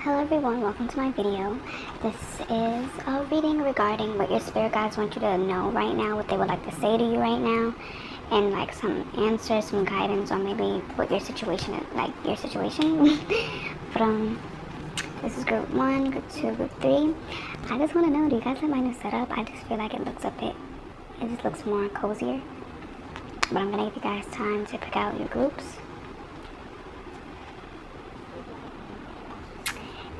Hello everyone, welcome to my video. This is a reading regarding what your spirit guides want you to know right now, what they would like to say to you right now, and like some answers, some guidance on maybe what your situation is, like your situation. But this is group 1, group 2, group 3. I just want to know, do you guys like my new setup? I just feel like it just looks more cozier. But I'm going to give you guys time to pick out your groups.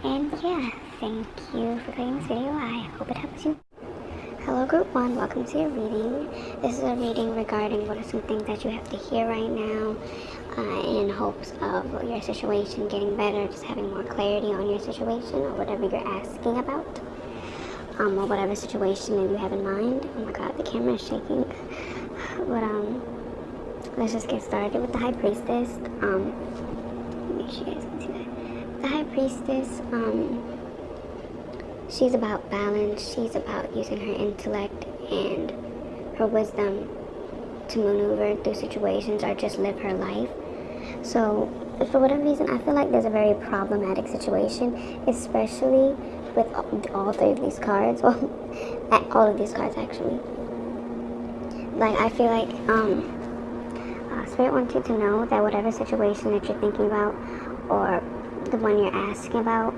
And yeah, thank you for clicking this video. I hope it helps you. Hello group 1, welcome to your reading. This is a reading regarding what are some things that you have to hear right now in hopes of your situation getting better, just having more clarity on your situation or whatever you're asking about. Or whatever situation that you have in mind. Oh my god, the camera is shaking. But let's just get started with the High Priestess. Make sure you guys can see that. The High Priestess, she's about balance. She's about using her intellect and her wisdom to maneuver through situations or just live her life. So, for whatever reason, I feel like there's a very problematic situation, especially with all 3 of these cards. Well, all of these cards, actually. Like, I feel like, Spirit wants you to know that whatever situation that you're thinking about, or the one you're asking about,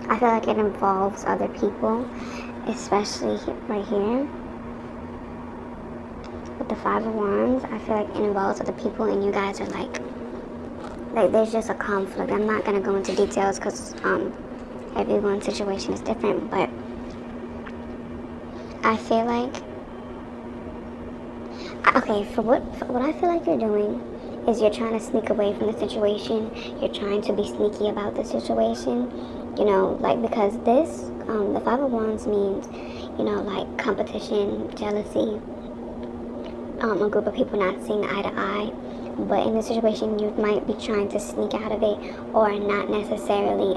I feel like it involves other people, especially right here with the 5 of Wands. I feel like it involves other people, and you guys are like there's just a conflict. I'm not gonna go into details because everyone's situation is different, but I feel like for what I feel like you're doing is you're trying to sneak away from the situation. You're trying to be sneaky about the situation, you know, like, because this, the 5 of Wands means, you know, like competition, jealousy, a group of people not seeing eye to eye. But in this situation, you might be trying to sneak out of it, or not necessarily,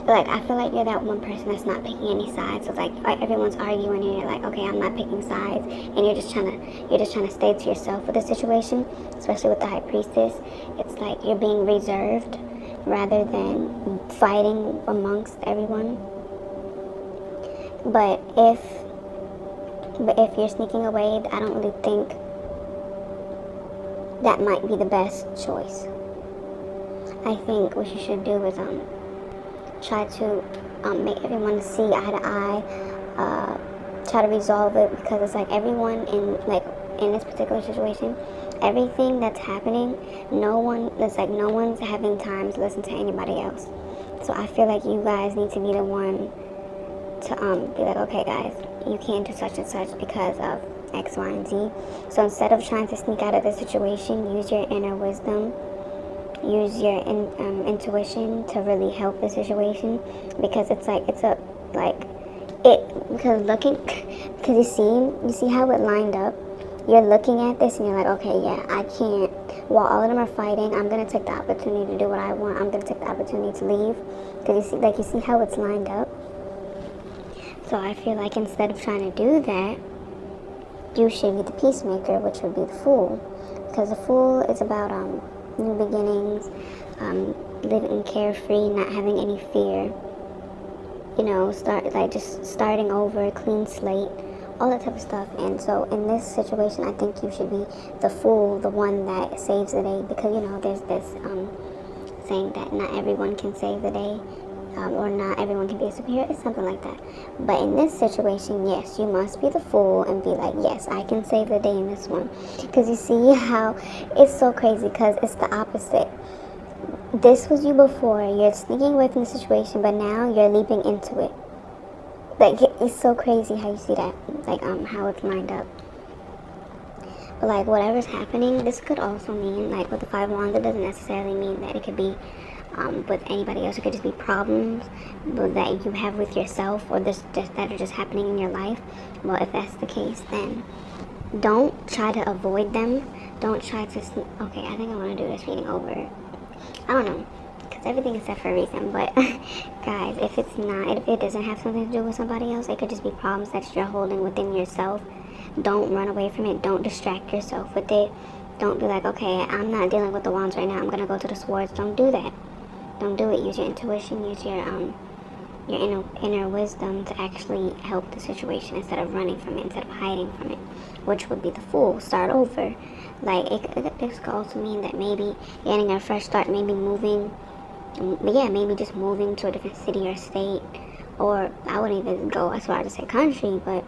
like, I feel like you're that one person that's not picking any sides. So it's like everyone's arguing and you're like, okay, I'm not picking sides, and you're just trying to stay to yourself with the situation. Especially with the High Priestess, it's like you're being reserved rather than fighting amongst everyone. But if you're sneaking away, I don't really think that might be the best choice. I think what you should do is try to make everyone see eye to eye, try to resolve it, because it's like everyone in this particular situation, everything that's happening, no one's having time to listen to anybody else. So I feel like you guys need to be the one to be like, okay guys, you can't do such and such because of X, Y, and Z. So instead of trying to sneak out of the situation, use your inner wisdom. Use your intuition to really help the situation, because because you see how it lined up. You're looking at this and you're like, okay, yeah, I can't. While all of them are fighting, I'm gonna take the opportunity to do what I want. I'm gonna take the opportunity to leave, because you see how it's lined up. So I feel like instead of trying to do that, you should be the peacemaker, which would be the Fool, because the Fool is about new beginnings, living carefree, not having any fear, you know, just starting over, clean slate, all that type of stuff. And so in this situation, I think you should be the Fool, the one that saves the day, because, you know, there's this saying that not everyone can save the day, or not everyone can be a superhero. It's something like that. But in this situation, yes, you must be the Fool and be like, yes, I can save the day in this one. Because you see how it's so crazy, because it's the opposite. This was you before. You're sneaking away from the situation, but now you're leaping into it. Like, it's so crazy how you see that, like, how it's lined up. But like, whatever's happening, this could also mean, like, with the 5 Wands, it doesn't necessarily mean that it could be with anybody else. It could just be problems that you have with yourself, or that are just happening in your life. Well, if that's the case, then don't try to avoid them. Don't try to okay, I think I want to do this reading over. I don't know, because everything is set for a reason. But guys, if it doesn't have something to do with somebody else, it could just be problems that you're holding within yourself. Don't run away from it. Don't distract yourself with it. Don't be like, okay, I'm not dealing with the wands right now, I'm gonna go to the swords. Don't do that. Don't do it. Use your intuition, use your inner wisdom to actually help the situation instead of running from it, instead of hiding from it, which would be the Fool. Start over. Like, this could also mean that maybe getting a fresh start, maybe moving, maybe just moving to a different city or state, or I wouldn't even go as far as to say country, but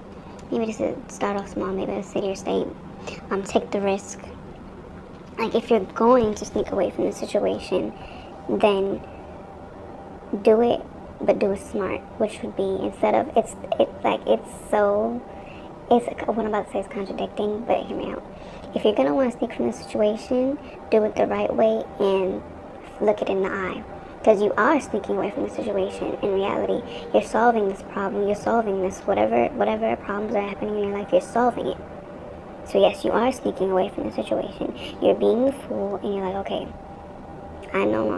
maybe just to start off small, maybe a city or state. Take the risk. Like, if you're going to sneak away from the situation, then do it, but do it smart, which would be, instead of, what I'm about to say is contradicting, but hear me out. If you're going to want to sneak from the situation, do it the right way and look it in the eye. Because you are sneaking away from the situation. In reality, you're solving this problem, you're solving this, whatever problems are happening in your life, you're solving it. So yes, you are sneaking away from the situation. You're being the Fool, and you're like, okay,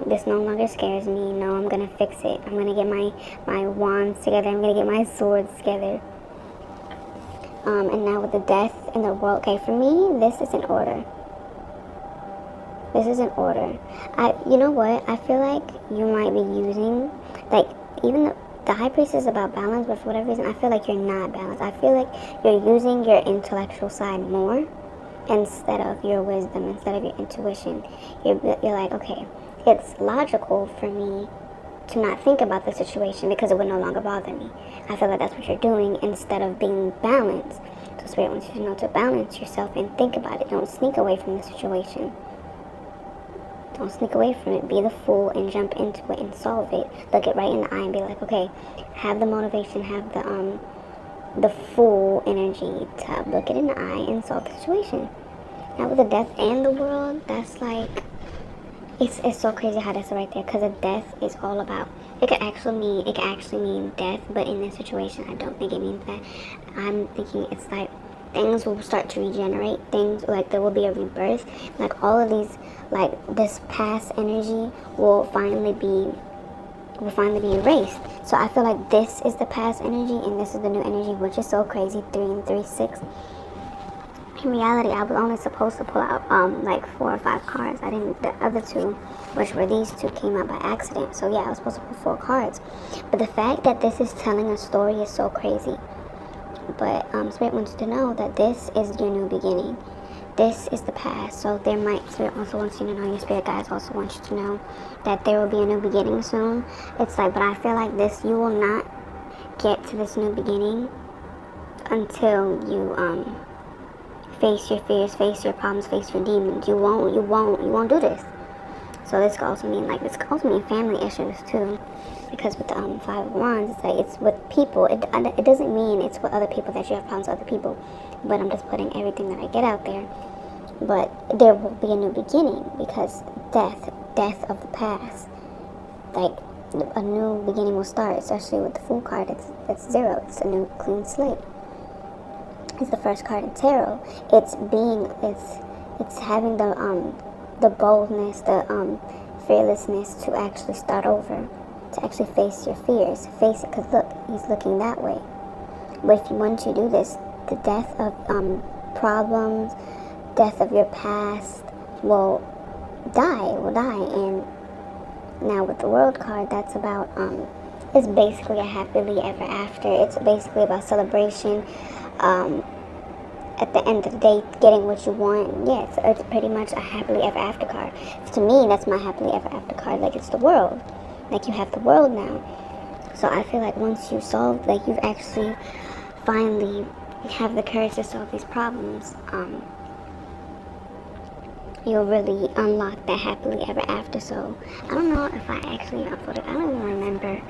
this no longer scares me. No, I'm gonna fix it. I'm gonna get my wands together. I'm gonna get my swords together. And now with the Death in the world, okay, for me, this is in order. This is in order. You know what? I feel like you might be using, like, even the High Priestess is about balance, but for whatever reason, I feel like you're not balanced. I feel like you're using your intellectual side more instead of your wisdom, instead of your intuition. You're like, okay, it's logical for me to not think about the situation because it would no longer bother me. I feel like that's what you're doing instead of being balanced. So Spirit wants you to know to balance yourself and think about it. Don't sneak away from the situation. Don't sneak away from it. Be the Fool and jump into it and solve it. Look it right in the eye and be like, okay, have the motivation, have the Fool energy to look it in the eye and solve the situation. Now with the Death and the World, that's like, it's so crazy how that's right there, because the Death is all about, it could actually mean death, but in this situation I don't think it means that. I'm thinking it's like things will start to regenerate, things like there will be a rebirth, like all of these, like this past energy will finally be erased. So I feel like this is the past energy and this is the new energy, which is so crazy. 3 and 3, 6. In reality, I was only supposed to pull out like 4 or 5 cards. I didn't. The other 2, which were these 2, came out by accident. So yeah, I was supposed to pull 4 cards. But the fact that this is telling a story is so crazy. But Spirit wants you to know that this is your new beginning. This is the past. So Spirit also wants you to know, your spirit guides also want you to know that there will be a new beginning soon. It's like, but I feel like this, you will not get to this new beginning until you face your fears, face your problems, face your demons. You won't do this. So this could also mean family issues too, because with the 5 of Wands, it's like it's with people. It doesn't mean it's with other people that you have problems with other people, but I'm just putting everything that I get out there. But there will be a new beginning, because death of the past, like a new beginning will start. Especially with the Fool card, it's 0. It's a new clean slate. It's the first card in tarot. It's having the boldness, the fearlessness to actually start over, to actually face your fears, face it. Because look, he's looking that way. But once you do this, the death of problems, death of your past will die. And now with the World card, that's about it's basically a happily ever after. It's basically about celebration. At the end of the day, getting what you want. Yes, it's pretty much a happily ever after card. To me, that's my happily ever after card. Like, it's the world. Like, you have the world now. So I feel like once you solve, like, you've actually finally have the courage to solve these problems, you'll really unlock that happily ever after. So I don't know if I actually uploaded, I don't even remember,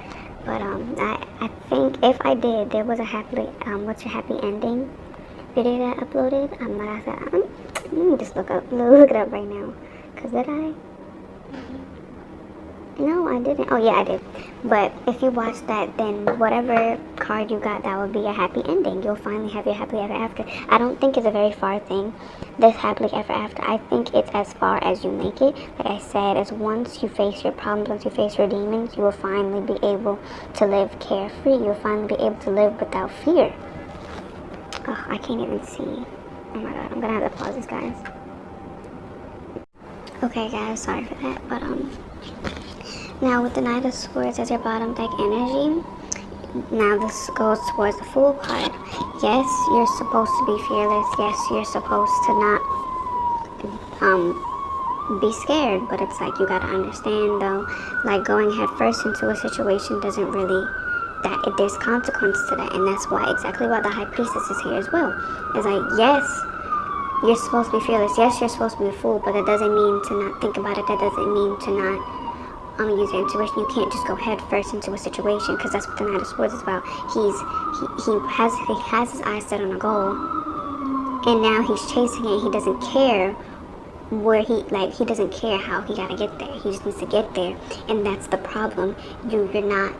but I think if I did, there was a happily what's your happy ending video that I uploaded. Like I said, let me just look it up right now, because did I? No, I didn't. Oh yeah, I did. But if you watch that, then whatever card you got, that would be a happy ending. You'll finally have your happily ever after. I don't think it's a very far thing, this happily ever after. I think it's as far as you make it. Like I said, as once you face your problems, once you face your demons, you will finally be able to live carefree. You'll finally be able to live without fear. Oh, I can't even see. Oh my god, I'm gonna have to pause this, guys. Okay, guys, sorry for that. But now with the Knight of Swords as your bottom deck energy, now this goes towards the Fool card. Yes, you're supposed to be fearless. Yes, you're supposed to not be scared. But it's like you gotta understand though, like going head first into a situation doesn't really there's consequence to that, and that's exactly why the High Priestess is here as well. It's like, yes, you're supposed to be fearless. Yes, you're supposed to be a fool, but that doesn't mean to not think about it. That doesn't mean to not use your intuition. You can't just go head first into a situation, because that's what the Knight of Swords is about. He has his eyes set on a goal, and now he's chasing it. He doesn't care where he doesn't care how he gotta get there. He just needs to get there, and that's the problem. You're not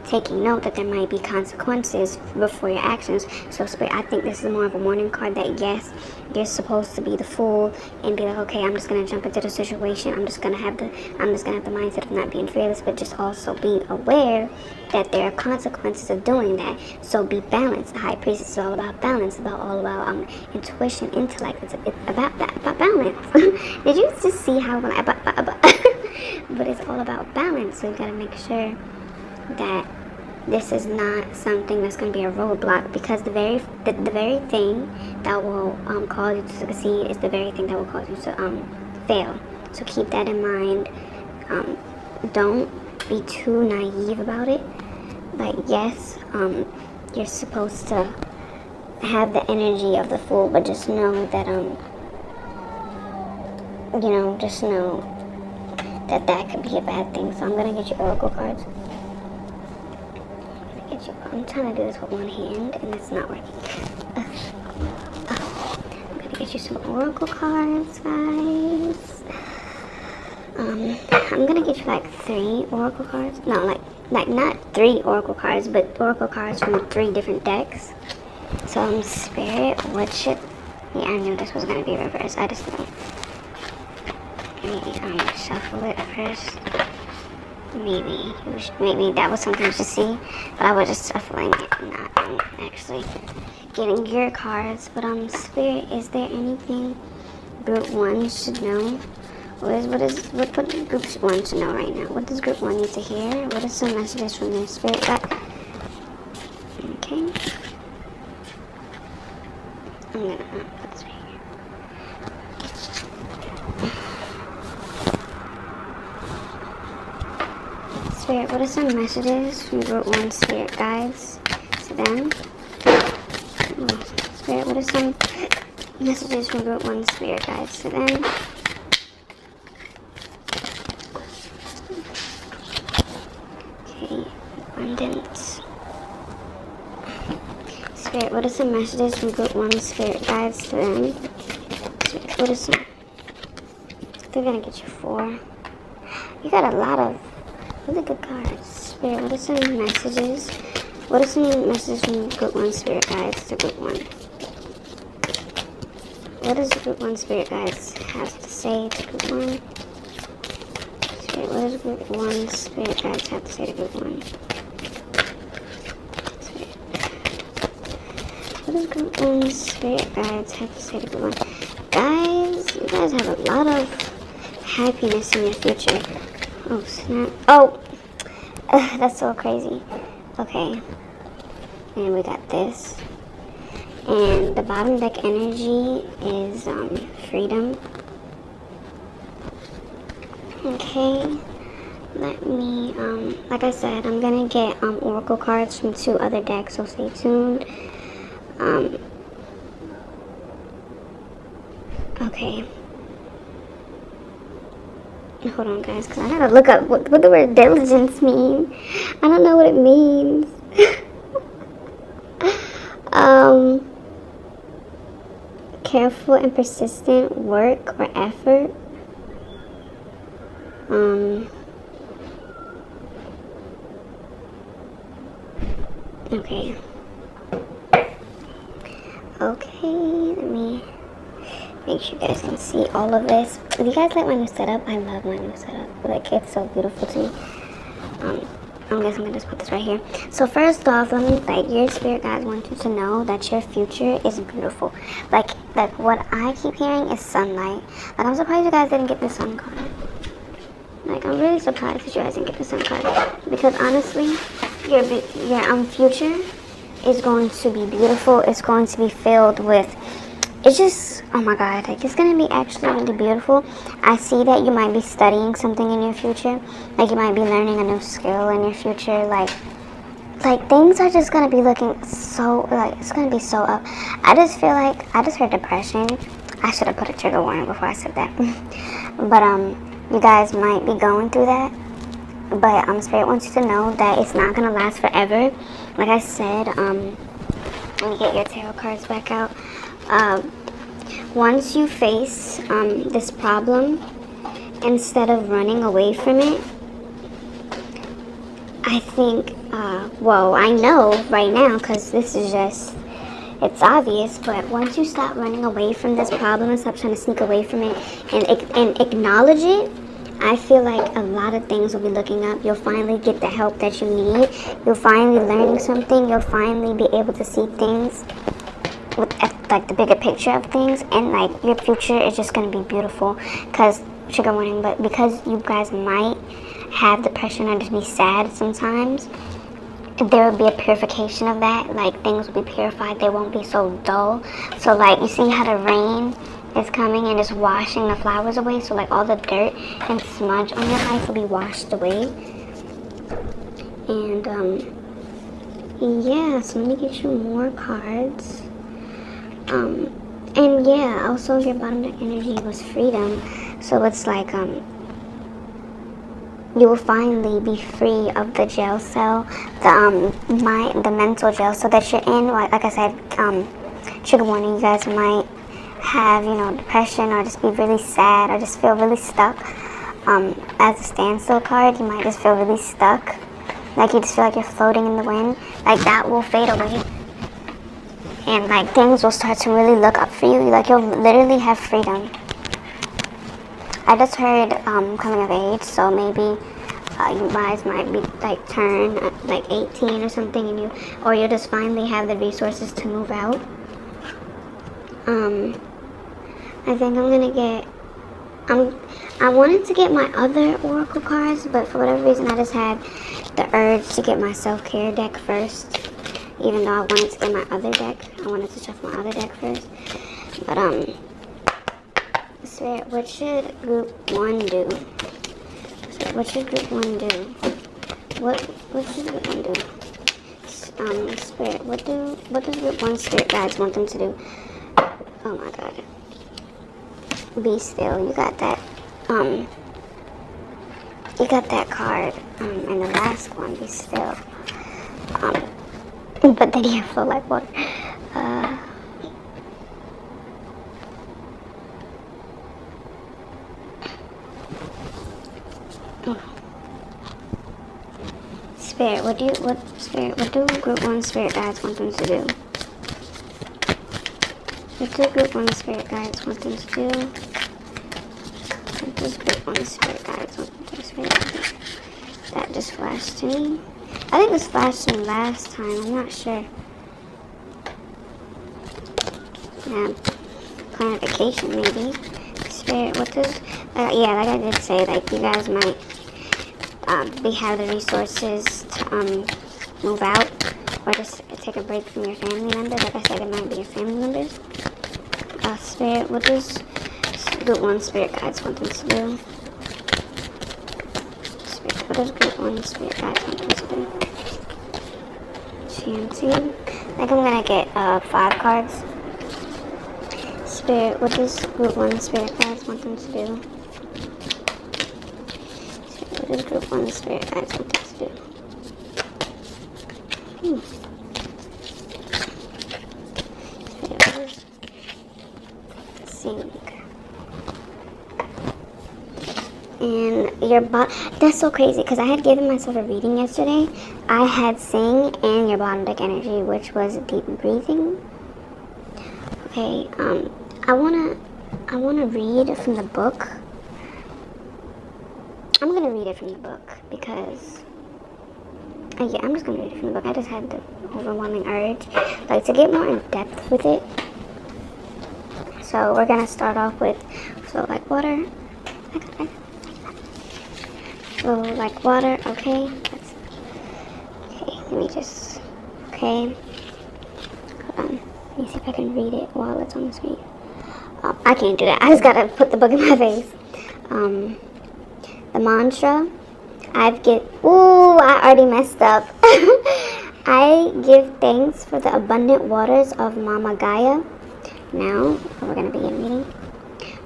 taking note that there might be consequences before your actions. So I think this is more of a warning card that yes, you're supposed to be the fool and be like, okay, I'm just gonna jump into the situation. I'm just gonna have the mindset of not being fearless, but just also being aware that there are consequences of doing that. So be balanced. The High Priestess is all about balance, all about intuition, intellect. It's about that, about balance. Did you just see how but it's all about balance. So you gotta make sure that this is not something that's going to be a roadblock, because the very thing that will cause you to succeed is the very thing that will cause you to fail. So keep that in mind. Don't be too naive about it. Like, yes, you're supposed to have the energy of the fool, but just know that just know that could be a bad thing. So I'm gonna get you oracle cards. I'm trying to do this with one hand and it's not working. I'm gonna get you some oracle cards, guys. I'm gonna get you like 3 oracle cards. No, like not 3 oracle cards, but oracle cards from 3 different decks. So Spirit, what should... Yeah, I knew this was gonna be reversed. I just know. Maybe shuffle it first. Maybe that was something to see, but I was just shuffling it, not actually getting your cards. But Spirit, is there anything Group 1 should know? What Group 1 should know right now? What does Group 1 need to hear? What are some messages from their Spirit guide? Okay. I'm gonna put this right here. Spirit, what are some messages from Group 1 Spirit guides to them? Spirit, what are some messages from Group 1 Spirit guides to them? Okay, abundance. Spirit, what are some messages from Group 1 Spirit guides to them? Spirit, what are some... They're gonna get you 4. You got a lot of really good cards. Spirit, what are some messages? What are some messages from Group 1 Spirit guides to Group 1? What does Group 1 Spirit guides have to say to Group 1? Spirit, what does Group 1 Spirit guides have to say to Group 1? Spirit. What does Group 1 Spirit guides have to say to Group 1? Guys, you guys have a lot of happiness in your future. Oh, snap. Oh! That's so crazy. Okay. And we got this. And the bottom deck energy is freedom. Okay. Let me, like I said, I'm gonna get oracle cards from 2 other decks, so stay tuned. Okay. Hold on, guys, because I gotta look up what the word diligence means. I don't know what it means. Careful and persistent work or effort. Okay. Okay, let me make sure you guys can see all of this. If you guys like my new setup, I love my new setup. Like, it's so beautiful to me. I guess I'm gonna just put this right here. So first off, let me, like, your spirit guides want you to know that your future is beautiful. Like what I keep hearing is sunlight. Like, I'm surprised you guys didn't get the sun card. Like, I'm really surprised that you guys didn't get the sun card, because honestly, your future is going to be beautiful. It's going to be filled with, it's just, oh my god, like, it's gonna be actually really beautiful. I see that you might be studying something in your future. Like, you might be learning a new skill in your future. Like things are just gonna be looking so, like, it's gonna be so up. I just feel like, I just heard depression. I should have put a trigger warning before I said that. But you guys might be going through that. But Spirit wants you to know that it's not gonna last forever. Like I said, let me get your tarot cards back out. Once you face this problem, instead of running away from it, I think, well, I know right now, because this is just, it's obvious, but once you stop running away from this problem and stop trying to sneak away from it and acknowledge it, I feel like a lot of things will be looking up. You'll finally get the help that you need. You'll finally learn something. You'll finally be able to see things with, like, the bigger picture of things, and like your future is just going to be beautiful. Because, trigger warning, but because you guys might have depression or just be sad sometimes, there will be a purification of that. Like, things will be purified. They won't be so dull. So, like, you see how the rain is coming and just washing the flowers away? So, like, all the dirt and smudge on your life will be washed away. And yeah, so let me get you more cards. And yeah, also your bottom deck energy was freedom. So it's like, you will finally be free of the jail cell, the mental jail cell that you're in. Like I said, trigger warning, you guys might have, depression, or just be really sad, or just feel really stuck. As a standstill card, you might just feel really stuck. Like, you just feel like you're floating in the wind. Like, that will fade away. And, like, things will start to really look up for you. Like, you'll literally have freedom. I just heard coming of age, so maybe you guys might be, like, turn like 18 or something, and you'll just finally have the resources to move out. I think I'm gonna get, I wanted to get my other oracle cards, but for whatever reason I just had the urge to get my self-care deck first. Even though I wanted to get my other deck, I wanted to shuffle my other deck first. But Spirit, what should group 1 do? Spirit, what should group 1 do? What should group 1 do? Spirit, what does group 1 spirit guides want them to do? Oh my god. Be still. You got that. You got that card. And the last one, be still. But then you flow like water. Spirit, what do group 1 spirit guides want them to do? What do group 1 spirit guides want them to do? What does group 1 spirit guides want them to do? That just flashed to me. I think this flashed to me last time. I'm not sure. Yeah, planification maybe. Spirit, what does? Yeah, like I did say, like, you guys might have the resources to move out, or just take a break from your family members. Like I said, it might be your family members. Spirit, what does group 1 spirit guides want them to do? Spirit, what does group 1 spirit guides want them to do? Chanting. I think I'm gonna get 5 cards. Spirit, what does group 1 spirit guides want them to do? Spirit, what does group 1 spirit guides want them to do? Sing. And your that's so crazy, because I had given myself a reading yesterday. I had sing and your bottom deck energy, which was deep breathing. Okay, I wanna read from the book. I'm gonna read it from the book because Yeah, I'm just gonna read it from the book. I just had the overwhelming urge, like, to get more in depth with it. So we're gonna start off with, flow like water. Flow like water. Okay. Okay. Let me just. Okay. Hold on. Let me see if I can read it while it's on the screen. I can't do that. I just gotta put the book in my face. The mantra. Ooh, I already messed up. I give thanks for the abundant waters of Mama Gaia. Now, we're going to begin reading.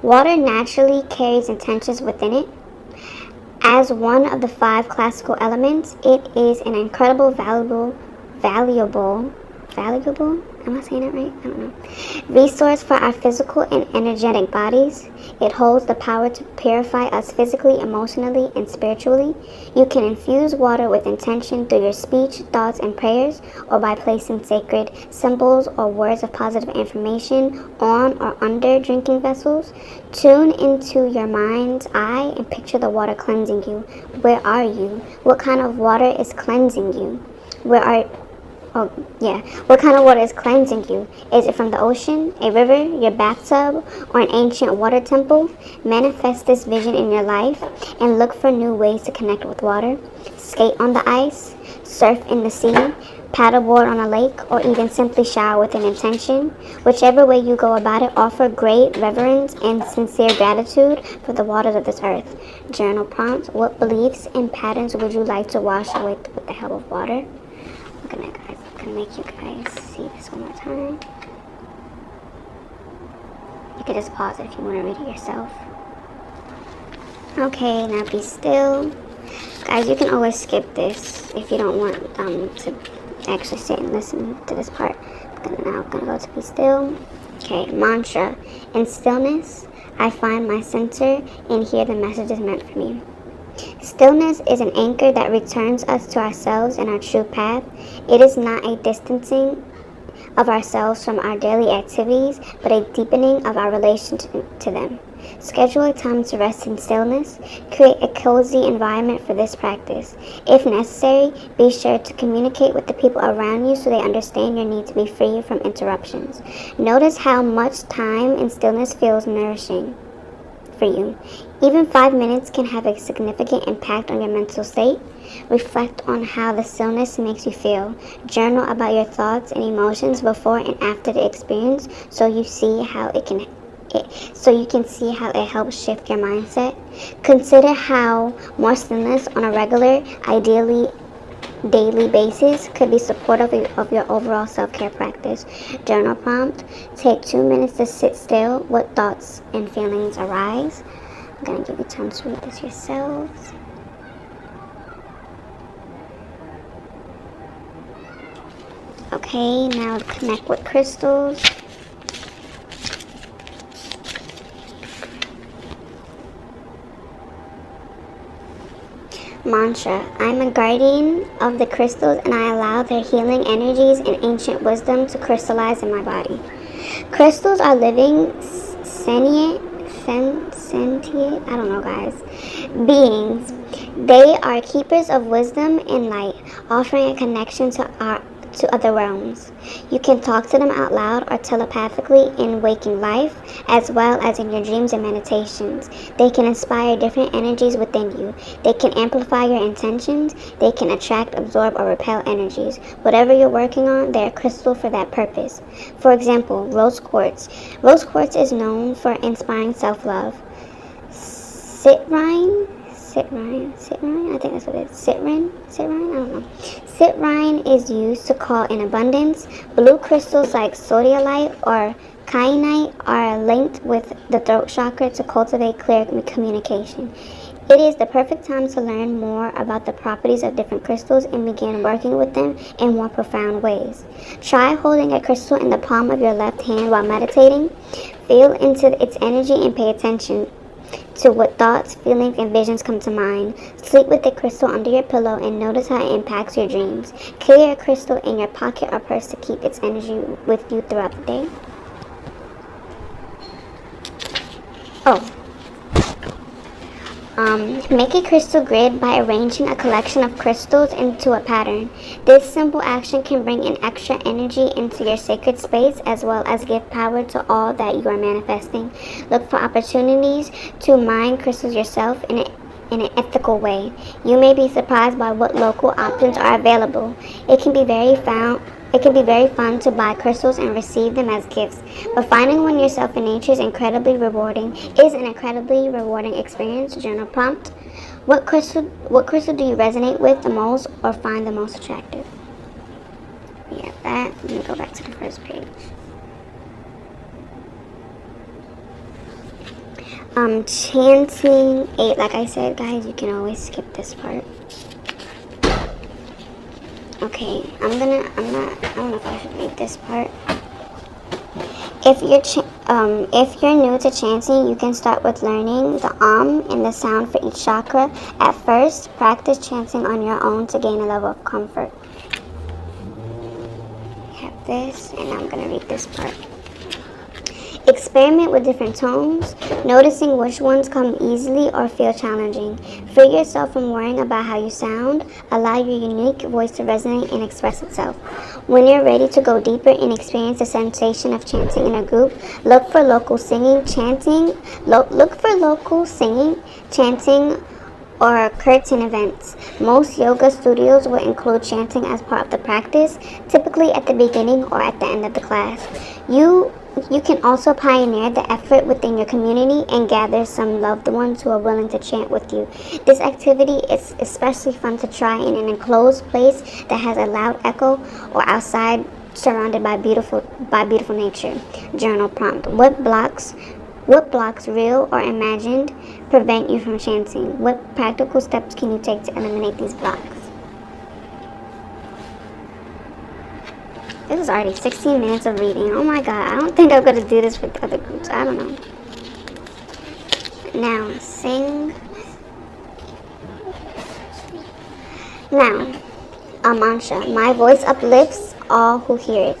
Water naturally carries intentions within it. As one of the 5 classical elements, it is an incredible, valuable, am I saying that right? I don't know. Resource for our physical and energetic bodies. It holds the power to purify us physically, emotionally, and spiritually. You can infuse water with intention through your speech, thoughts, and prayers, or by placing sacred symbols or words of positive information on or under drinking vessels. Tune into your mind's eye and picture the water cleansing you. Where are you? What kind of water is cleansing you? What kind of water is cleansing you? Is it from the ocean, a river, your bathtub, or an ancient water temple? Manifest this vision in your life and look for new ways to connect with water. Skate on the ice, surf in the sea, paddleboard on a lake, or even simply shower with an intention. Whichever way you go about it, offer great reverence and sincere gratitude for the waters of this earth. Journal prompts. What beliefs and patterns would you like to wash away with the help of water? I'm gonna make you guys see this one more time. You can just pause it if you want to read it yourself. Okay, now be still. Guys, you can always skip this if you don't want to actually sit and listen to this part. I'm gonna go to be still. Okay, mantra. In stillness, I find my center and hear the messages meant for me. Stillness is an anchor that returns us to ourselves and our true path. It is not a distancing of ourselves from our daily activities, but a deepening of our relation to them. Schedule a time to rest in stillness. Create a cozy environment for this practice. If necessary, be sure to communicate with the people around you so they understand your need to be free from interruptions. Notice how much time in stillness feels nourishing for you. Even 5 minutes can have a significant impact on your mental state. Reflect on how the stillness makes you feel. Journal about your thoughts and emotions before and after the experience so you can see how it helps shift your mindset. Consider how more stillness on a regular, ideally daily basis could be supportive of your overall self-care practice. Journal prompt. Take 2 minutes to sit still. What thoughts and feelings arise? I'm going to give you time to read this yourselves. Okay, now connect with crystals. Mantra. I'm a guardian of the crystals and I allow their healing energies and ancient wisdom to crystallize in my body. Crystals are living, sentient, I don't know guys, beings. They are keepers of wisdom and light, offering a connection to other realms. You can talk to them out loud or telepathically in waking life, as well as in your dreams and meditations. They can inspire different energies within you. They can amplify your intentions. They can attract, absorb, or repel energies. Whatever you're working on, they're a crystal for that purpose. For example, rose quartz. Rose quartz is known for inspiring self-love. Citrine, I think that's what it is. Citrine, I don't know. Citrine is used to call in abundance. Blue crystals like sodalite or kyanite are linked with the throat chakra to cultivate clear communication. It is the perfect time to learn more about the properties of different crystals and begin working with them in more profound ways. Try holding a crystal in the palm of your left hand while meditating. Feel into its energy and pay attention to what thoughts, feelings, and visions come to mind. Sleep with the crystal under your pillow and notice how it impacts your dreams. Carry a crystal in your pocket or purse to keep its energy with you throughout the day. Make a crystal grid by arranging a collection of crystals into a pattern. This simple action can bring in extra energy into your sacred space as well as give power to all that you are manifesting. Look for opportunities to mine crystals yourself in an ethical way. You may be surprised by what local options are available. It can be very fun to buy crystals and receive them as gifts, but finding one yourself in nature is an incredibly rewarding experience. Journal prompt: What crystal do you resonate with the most or find the most attractive? Yeah, that. Let me go back to the first page. Chanting 8. Like I said, guys, you can always skip this part. Okay, I don't know if I should read this part. If you're new to chanting, you can start with learning the and the sound for each chakra. At first, practice chanting on your own to gain a level of comfort. I have this, and I'm gonna read this part. Experiment with different tones, noticing which ones come easily or feel challenging. Free yourself from worrying about how you sound. Allow your unique voice to resonate and express itself. When you're ready to go deeper and experience the sensation of chanting in a group, look for local singing, chanting, or curtain events. Most yoga studios will include chanting as part of the practice, typically at the beginning or at the end of the class. You can also pioneer the effort within your community and gather some loved ones who are willing to chant with you. This activity is especially fun to try in an enclosed place that has a loud echo or outside surrounded by beautiful nature. Journal prompt: What blocks, real or imagined, prevent you from chanting? What practical steps can you take to eliminate these blocks? This is already 16 minutes of reading. Oh my god, I don't think I'm going to do this with other groups. I don't know. Now, sing. Now, a mantra. My voice uplifts all who hear it.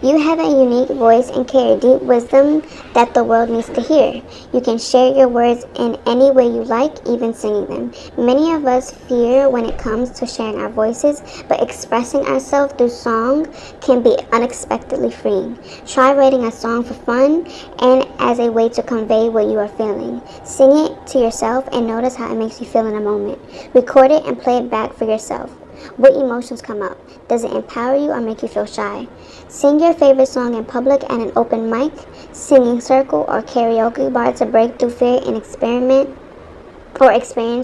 You have a unique voice and carry deep wisdom that the world needs to hear. You can share your words in any way you like, even singing them. Many of us fear when it comes to sharing our voices, but expressing ourselves through song can be unexpectedly freeing. Try writing a song for fun and as a way to convey what you are feeling. Sing it to yourself and notice how it makes you feel in a moment. Record it and play it back for yourself. What emotions come up? Does it empower you or make you feel shy? Sing your favorite song in public at an open mic, singing circle, or karaoke bar to break through fear and experience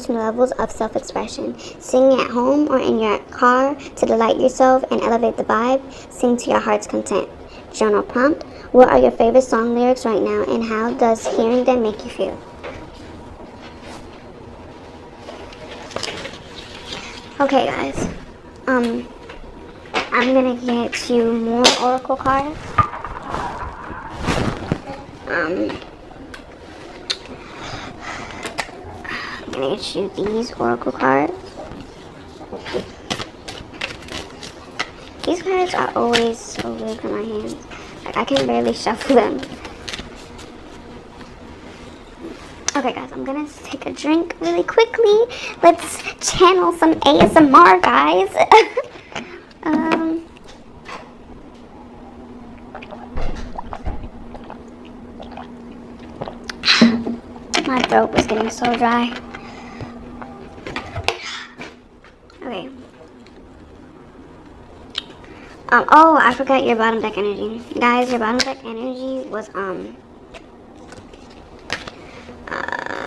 new levels of self-expression. Sing at home or in your car to delight yourself and elevate the vibe. Sing to your heart's content. Journal prompt: What are your favorite song lyrics right now and how does hearing them make you feel? Okay, guys. I'm gonna get you more oracle cards. I'm gonna get you these oracle cards. These cards are always so good for my hands. Like, I can barely shuffle them. Okay, guys, I'm gonna take a drink really quickly. Let's channel some ASMR, guys. My throat was getting so dry. Okay. Oh, I forgot your bottom deck energy. Guys, your bottom deck energy was,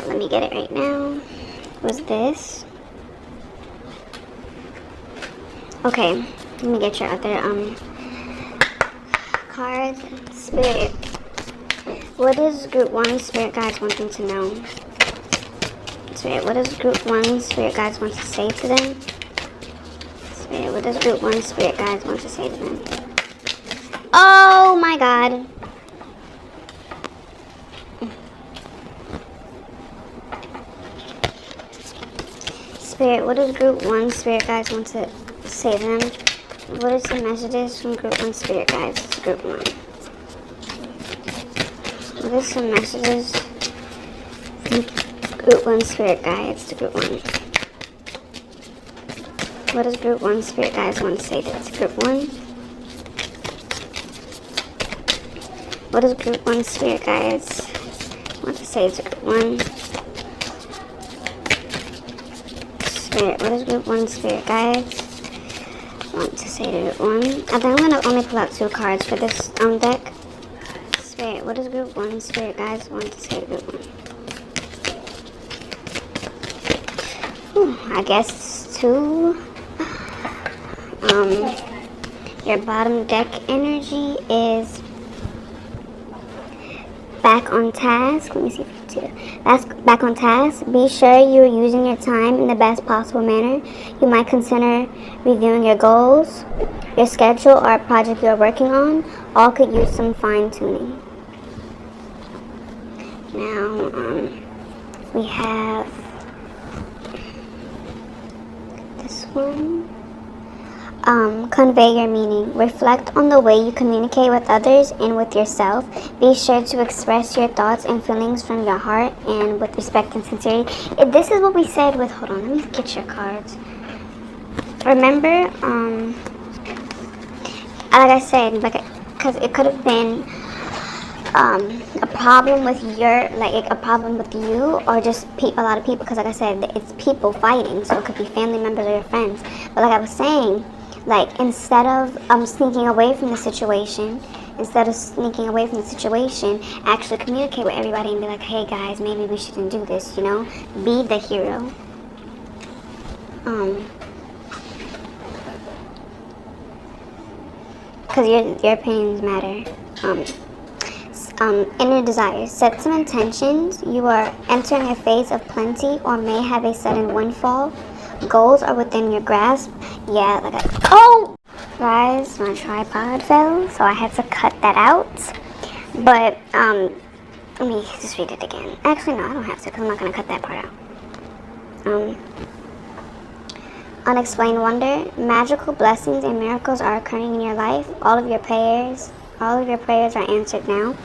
let me get it right now. Was this? Okay, let me get your other, cards. Spirit. What does Group 1 Spirit Guides wanting to know? Spirit, what does Group 1 Spirit Guides want to say to them? Spirit, what does Group 1 Spirit Guides want to say to them? Oh my god. Spirit, what does Group 1 Spirit Guides want to say to them? What is the messages from Group 1 Spirit Guides to Group 1? What is some messages from Group 1 spirit guides to Group 1? What does Group 1 spirit guides want to say to this Group 1? What does Group 1 spirit guides want to say to Group 1? Spirit, what does Group 1 spirit guides want to say to Group 1? I think I'm going to only pull out 2 cards for this deck. Spirit, what does Group 1 spirit guides want to say to Group 1? I guess 2. Your bottom deck energy is back on task. Let me see if you can see that. That's back on task. Be sure you are using your time in the best possible manner. You might consider reviewing your goals, your schedule, or a project you're working on. All could use some fine-tuning. Now, we have this one. Convey your meaning. Reflect on the way you communicate with others and with yourself. Be sure to express your thoughts and feelings from your heart and with respect and sincerity. This is what we said with, hold on, let me get your cards. Remember, like I said, because it could have been a problem with a problem with you, or just a lot of people, because like I said, it's people fighting, so it could be family members or your friends. But like I was saying, like, instead of sneaking away from the situation, actually communicate with everybody and be like, hey guys, maybe we shouldn't do this, you know? Be the hero. Because your opinions matter. Inner desires. Set some intentions. You are entering a phase of plenty or may have a sudden windfall. Goals are within your grasp. Yeah, guys, my tripod fell, so I had to cut that out. But let me just read it again. Actually, no, I don't have to, because I'm not going to cut that part out. Unexplained wonder. Magical blessings and miracles are occurring in your life. All of your prayers are answered now.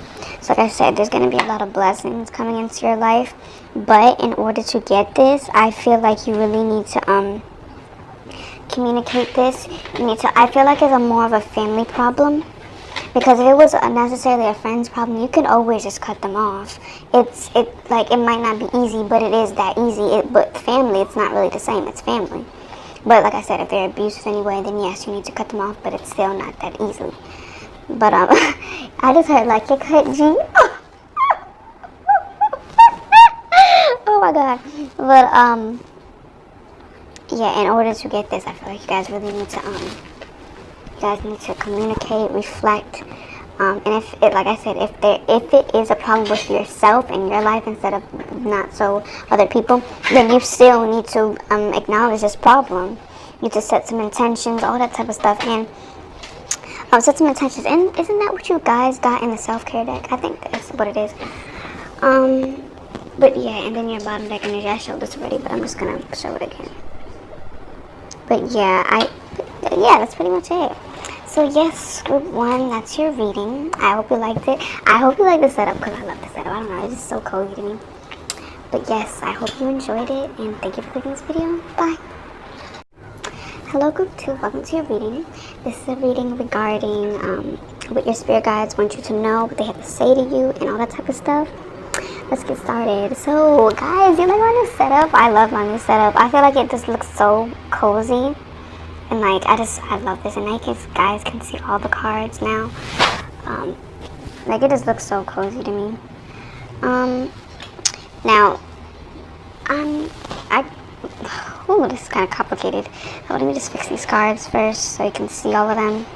So like I said, there's going to be a lot of blessings coming into your life. But in order to get this, I feel like you really need to communicate this. I feel like it's more of a family problem. Because if it was necessarily a friend's problem, you can always just cut them off. It might not be easy, but it is that easy. But family, it's not really the same. It's family. But like I said, if they're abusive anyway, then yes, you need to cut them off. But it's still not that easily. But I just heard like you cut G. Oh my god. But yeah, in order to get this, I feel like you guys really need to communicate, reflect, and if it is a problem with yourself and your life instead of not so other people, then you still need to acknowledge this problem. You need to set some intentions, all that type of stuff, and set some intentions. And isn't that what you guys got in the self-care deck? I think that's what it is. But yeah, and then your bottom deck energy. I showed this already, but I'm just gonna show it again. But yeah, that's pretty much it. So yes, Group 1, that's your reading. I hope you liked it. I hope you like the setup, because I love the setup. I don't know, it's just so cozy to me. But yes, I hope you enjoyed it, and thank you for clicking this video. Bye. Hello Group 2, welcome to your reading. This is a reading regarding what your spirit guides want you to know, what they have to say to you, and all that type of stuff. Let's get started. So guys, you like my new setup? I love my new setup. I feel like it just looks so cozy. And like, I love this. And I guess guys can see all the cards now. Like, it just looks so cozy to me. Now, this is kind of complicated. So let me just fix these cards first so you can see all of them.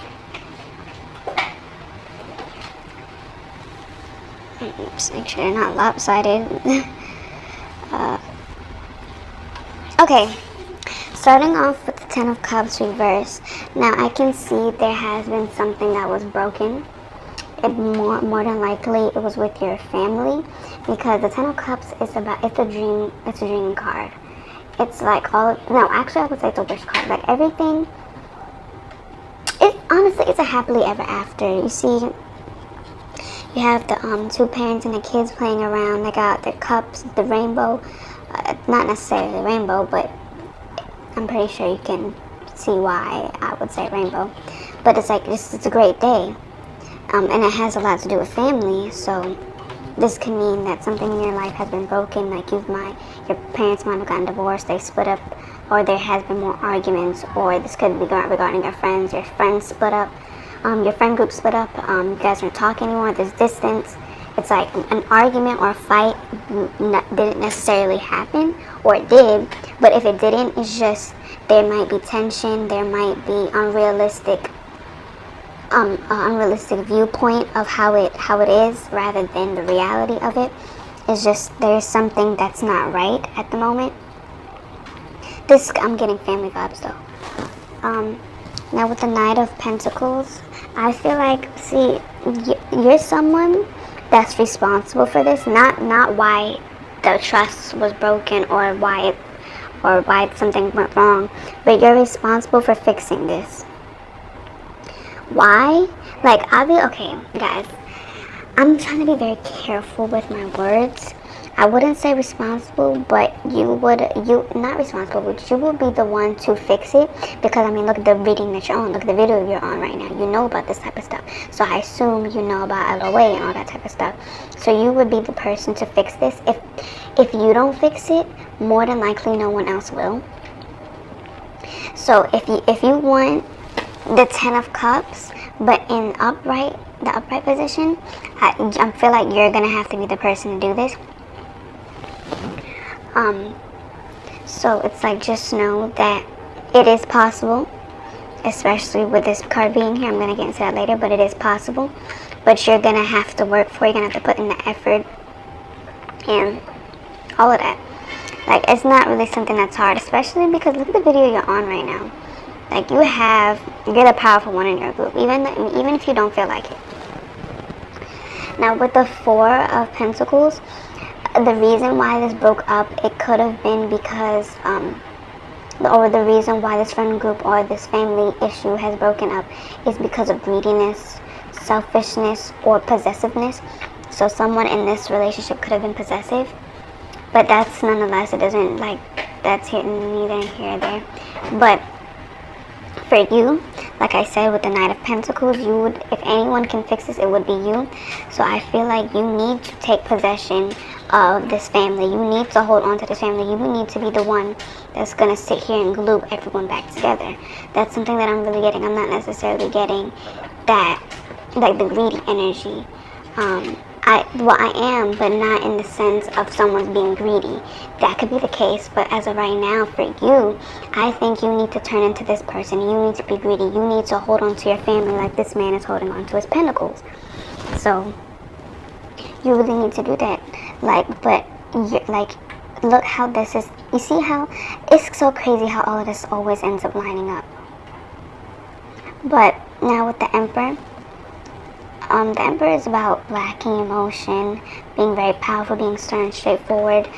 Just make sure they're not lopsided. Okay. Starting off with the Ten of Cups reverse. Now I can see there has been something that was broken. More than likely it was with your family, because the Ten of Cups is it's a dream card. It's like actually I would say it's a wish card. Like everything, honestly it's a happily ever after. You see, you have the 2 parents and the kids playing around. They got their cups, the rainbow Not necessarily rainbow, but I'm pretty sure you can see why I would say rainbow. But it's like, this is a great day. And it has a lot to do with family, so this can mean that something in your life has been broken, like your parents might have gotten divorced, they split up, or there has been more arguments, or this could be regarding your friends split up, your friend group split up, you guys aren't talking anymore, there's distance. It's like an argument or a fight didn't necessarily happen, or it did, but if it didn't, it's just there might be tension, there might be unrealistic viewpoint of how it is rather than the reality of it. It's just there's something that's not right at the moment. I'm getting family vibes though. Now with the Knight of Pentacles, I feel like, see, you're someone that's responsible for this, not why the trust was broken or why something went wrong, but you're responsible for fixing this. Why? Like, okay, guys, I'm trying to be very careful with my words. I wouldn't say responsible, but not responsible, but you will be the one to fix it, because I mean, look at the reading that you're on, look at the video you're on right now, you know about this type of stuff, so I assume you know about LOA and all that type of stuff, so you would be the person to fix this. If you don't fix it, more than likely no one else will. So if you want the 10 of Cups, but in the upright position, I feel like you're gonna have to be the person to do this. So it's like, just know that it is possible, especially with this card being here. I'm gonna get into that later, but it is possible. But you're gonna have to work for it. You're gonna have to put in the effort and all of that. Like, it's not really something that's hard, especially because look at the video you're on right now. Like, you're the powerful one in your group, even if you don't feel like it. Now with the Four of Pentacles, the reason why this broke up, it could have been because, or the reason why this friend group or this family issue has broken up is because of greediness, selfishness, or possessiveness. So someone in this relationship could have been possessive, but that's nonetheless, it doesn't, like, that's hitting neither here or there. But for you, like I said, with the Knight of Pentacles, you would, if anyone can fix this, it would be you. So I feel like you need to take possession of this family. You need to hold on to this family. You need to be the one that's going to sit here and glue everyone back together. That's something that I'm really getting. I'm not necessarily getting that, like, the greedy energy. I am, but not in the sense of someone's being greedy. That could be the case, but as of right now, for you, I think you need to turn into this person. You need to be greedy. You need to hold on to your family like this man is holding on to his pentacles. So you really need to do that. Look how this is. You see how it's so crazy how all of this always ends up lining up. But now with the Emperor. The Emperor is about lacking emotion, being very powerful, being stern, straightforward,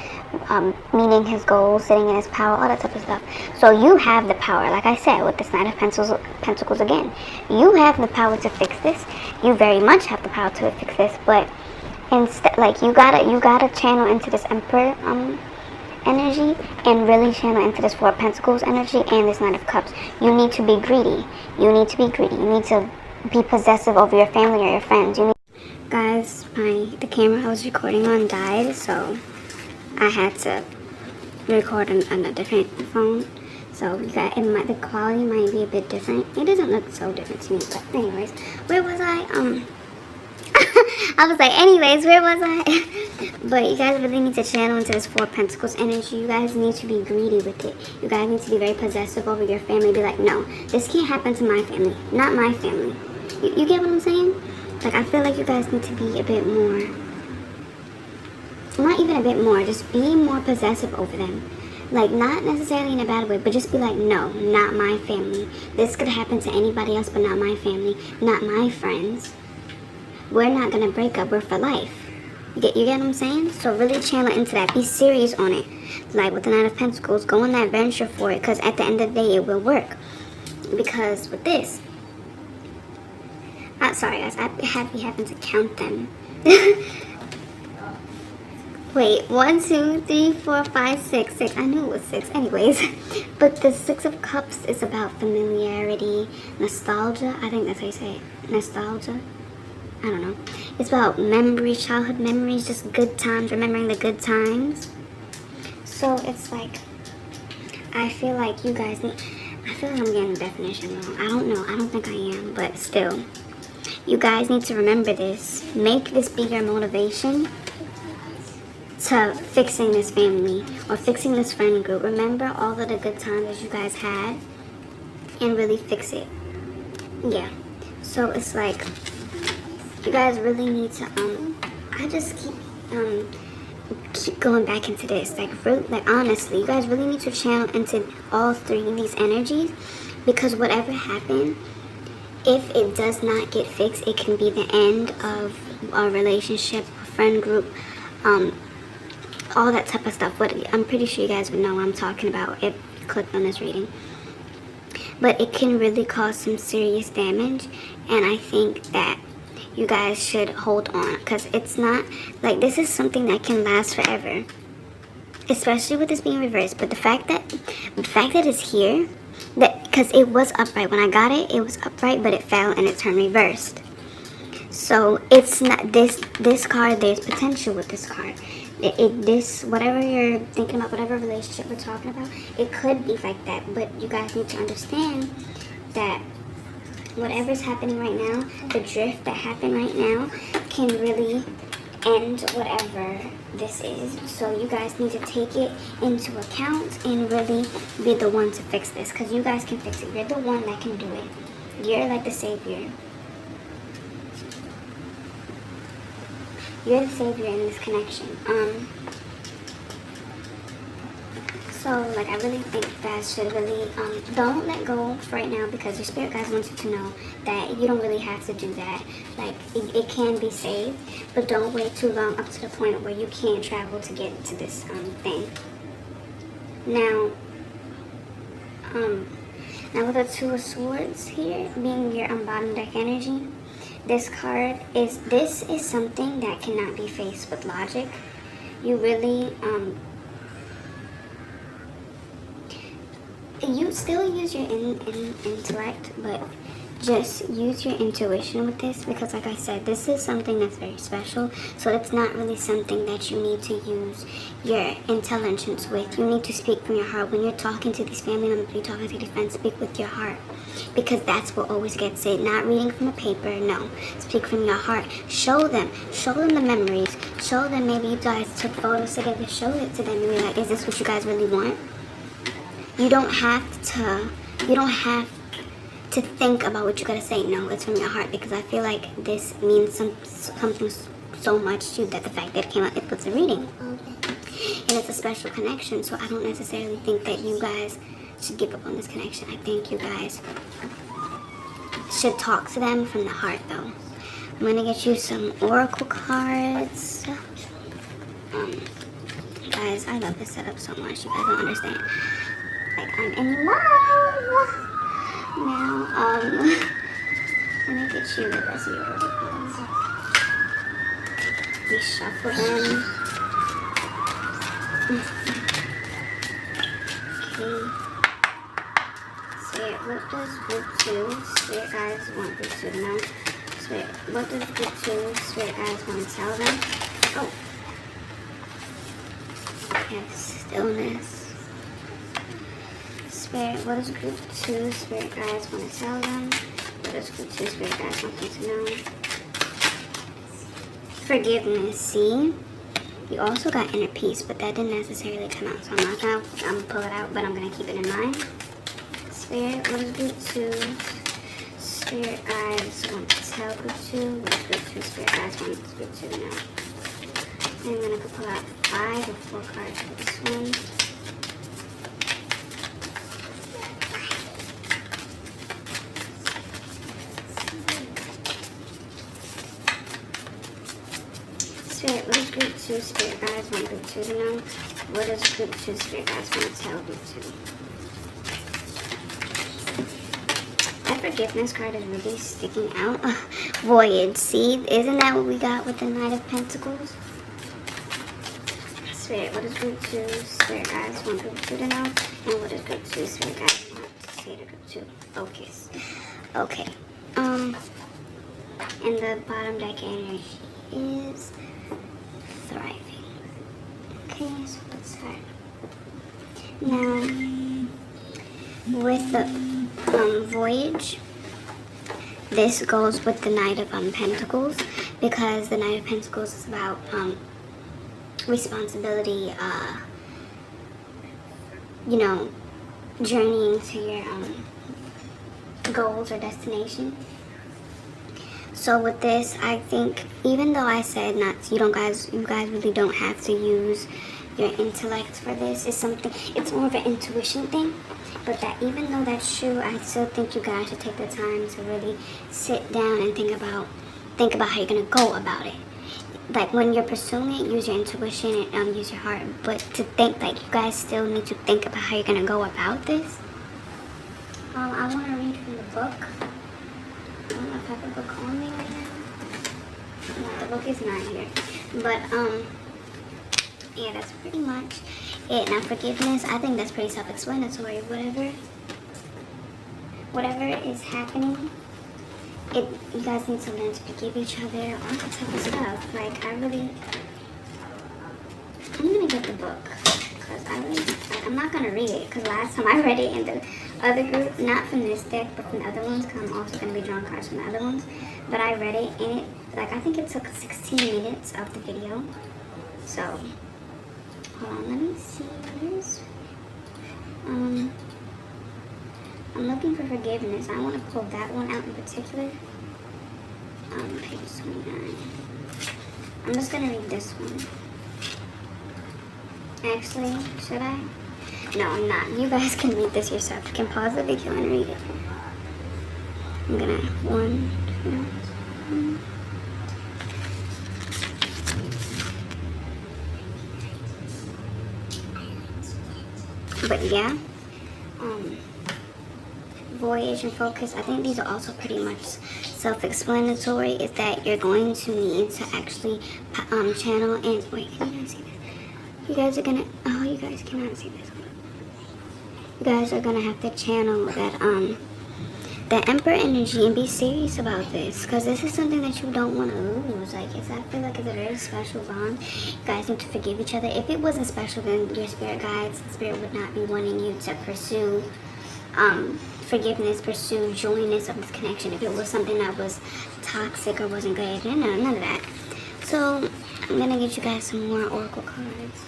meeting his goals, sitting in his power, all that type of stuff. So you have the power, like I said, with this Knight of Pentacles again. You have the power to fix this. You very much have the power to fix this, but instead, like, you gotta channel into this Emperor energy and really channel into this Four of Pentacles energy and this Knight of Cups. You need to be greedy. You need to be greedy. You need to be possessive over your family or your friends. Guys, the camera I was recording on died, so I had to record on a different phone. So the quality might be a bit different. It doesn't look so different to me, but anyways, where was I? I was like, anyways, where was I? But you guys really need to channel into this Four of Pentacles energy. You guys need to be greedy with it. You guys need to be very possessive over your family. Be like, no, this can't happen to my family, not my family. You get what I'm saying? Like, I feel like you guys need to be a bit more, not even a bit more, just be more possessive over them. Like, not necessarily in a bad way, but just be like, no, not my family. This could happen to anybody else, but not my family, not my friends. We're not gonna break up, we're for life. You get what I'm saying? So really channel into that. Be serious on it. Like with the Knight of Pentacles, go on that venture for it, because at the end of the day, it will work. Because with this, sorry guys, I be having to count them. Wait, 1, 2, 3, 4, 5, 6, 6. I knew it was 6 anyways. But the 6 of Cups is about familiarity, nostalgia. I think that's how you say it. Nostalgia. I don't know. It's about memories, childhood memories, just good times, remembering the good times. So it's like, I feel like you guys need, I feel like I'm getting the definition wrong. I don't know. I don't think I am, but still. You guys need to remember this. Make this be your motivation to fixing this family or fixing this friend group. Remember all of the good times that you guys had and really fix it. Yeah. So it's like, you guys really need to, I just keep going back into this. Like honestly, you guys really need to channel into all three of these energies, because whatever happened, if it does not get fixed, it can be the end of a relationship, a friend group, all that type of stuff. But I'm pretty sure you guys would know what I'm talking about if you clicked on this reading. But it can really cause some serious damage, and I think that you guys should hold on, because it's not like this is something that can last forever, especially with this being reversed. But the fact that it's here, that because it was upright when I got it, it was upright, but it fell and it turned reversed. So it's not this card. There's potential with this card. This whatever you're thinking about, whatever relationship we're talking about, it could be like that. But you guys need to understand that whatever's happening right now, the drift that happened right now, can really end whatever this is. So you guys need to take it into account and really be the one to fix this, because you guys can fix it. You're the one that can do it. You're like the savior. You're the savior in this connection. So, like, I really think you guys should really, don't let go for right now, because your spirit guides want you to know that you don't really have to do that. Like, it can be saved, but don't wait too long up to the point where you can't travel to get to this, thing. Now with the Two of Swords here, being your bottom deck energy, this is something that cannot be faced with logic. You really, you still use your intellect, but just use your intuition with this, because like I said, this is something that's very special. So it's not really something that you need to use your intelligence with. You need to speak from your heart. When you're talking to these family members, you're talking to these friends, speak with your heart, because that's what always gets it. Not reading from a paper, no. Speak from your heart. Show them the memories. Show them, maybe you guys took photos together, show it to them and be like, is this what you guys really want? You don't have to think about what you gotta say. No, it's from your heart, because I feel like this means something so much to you, that the fact that it came out, it puts a reading. And it's a special connection, so I don't necessarily think that you guys should give up on this connection. I think you guys should talk to them from the heart, though. I'm gonna get you some oracle cards. Guys, I love this setup so much. You guys don't understand. Like, I'm in love. Now, let me get you the rest of your oracle cards. We shuffle them. Okay. Spirit, what does group 2? Spirit guys want group 2 to know. Spirit, what does group 2? Spirit guys want to tell them. Oh. Yes, stillness. Spirit, what does group 2 spirit guides want to tell them? What does group 2 spirit guides want them to know? Forgiveness. See? You also got inner peace, but that didn't necessarily come out, so I'm not gonna pull it out, but I'm gonna keep it in mind. Spirit, what does group 2 spirit guides want to tell group 2? What does group 2 spirit guides want group 2 to know? And I'm gonna pull out 5 or 4 cards for this one. Spirit, what does group 2 spirit guides want group 2 to know? What does group 2 spirit guides want to tell group 2? That forgiveness card is really sticking out. Voyage, see? Isn't that what we got with the Knight of Pentacles? Spirit, what does group 2 Spirit guides want group 2 to know? And what does group 2 Spirit guides want to say to group 2? Focus. Okay. And the bottom deck energy is thriving. Okay, so let's start. Now, with the voyage, this goes with the Knight of Pentacles, because the Knight of Pentacles is about responsibility, you know, journeying to your goals or destination. So with this, I think, even though I said not, you guys really don't have to use your intellect for this. It's more of an intuition thing. But that, even though that's true, I still think you guys should take the time to really sit down and think about how you're gonna go about it. Like, when you're pursuing it, use your intuition and use your heart. But to think, like, you guys still need to think about how you're gonna go about this. I want to read from the book. I don't know if I have the book on me right now. No, the book is not here. But yeah, that's pretty much it. Now, forgiveness, I think that's pretty self-explanatory. Whatever is happening, you guys need to learn to forgive each other, all that type of stuff. Like, I'm gonna get the book, because I'm not gonna read it, because last time I read it in the other group, not from this deck, but from the other ones, because I'm also gonna be drawing cards from the other ones, but I read it, and I think it took 16 minutes of the video. So, hold on, let me see. I'm looking for forgiveness. I want to pull that one out in particular. Page 29. I'm just gonna read this one. Actually, should I? No, I'm not. You guys can read this yourself. You can pause the video and read it. I'm gonna 1, 2, 3. But yeah, voyage and focus, I think these are also pretty much self-explanatory. Is that you're going to need to actually channel and wait, can you guys see this? You guys are gonna, oh, you guys cannot see this. You guys are gonna have to channel that Emperor energy and be serious about this, because this is something that you don't want to lose. Like, I feel like it's a very special bond. You guys need to forgive each other. If it wasn't special, then your spirit guides, spirit would not be wanting you to pursue forgiveness, pursue joyness of this connection. If it was something that was toxic or wasn't good, none of that. So I'm gonna get you guys some more oracle cards.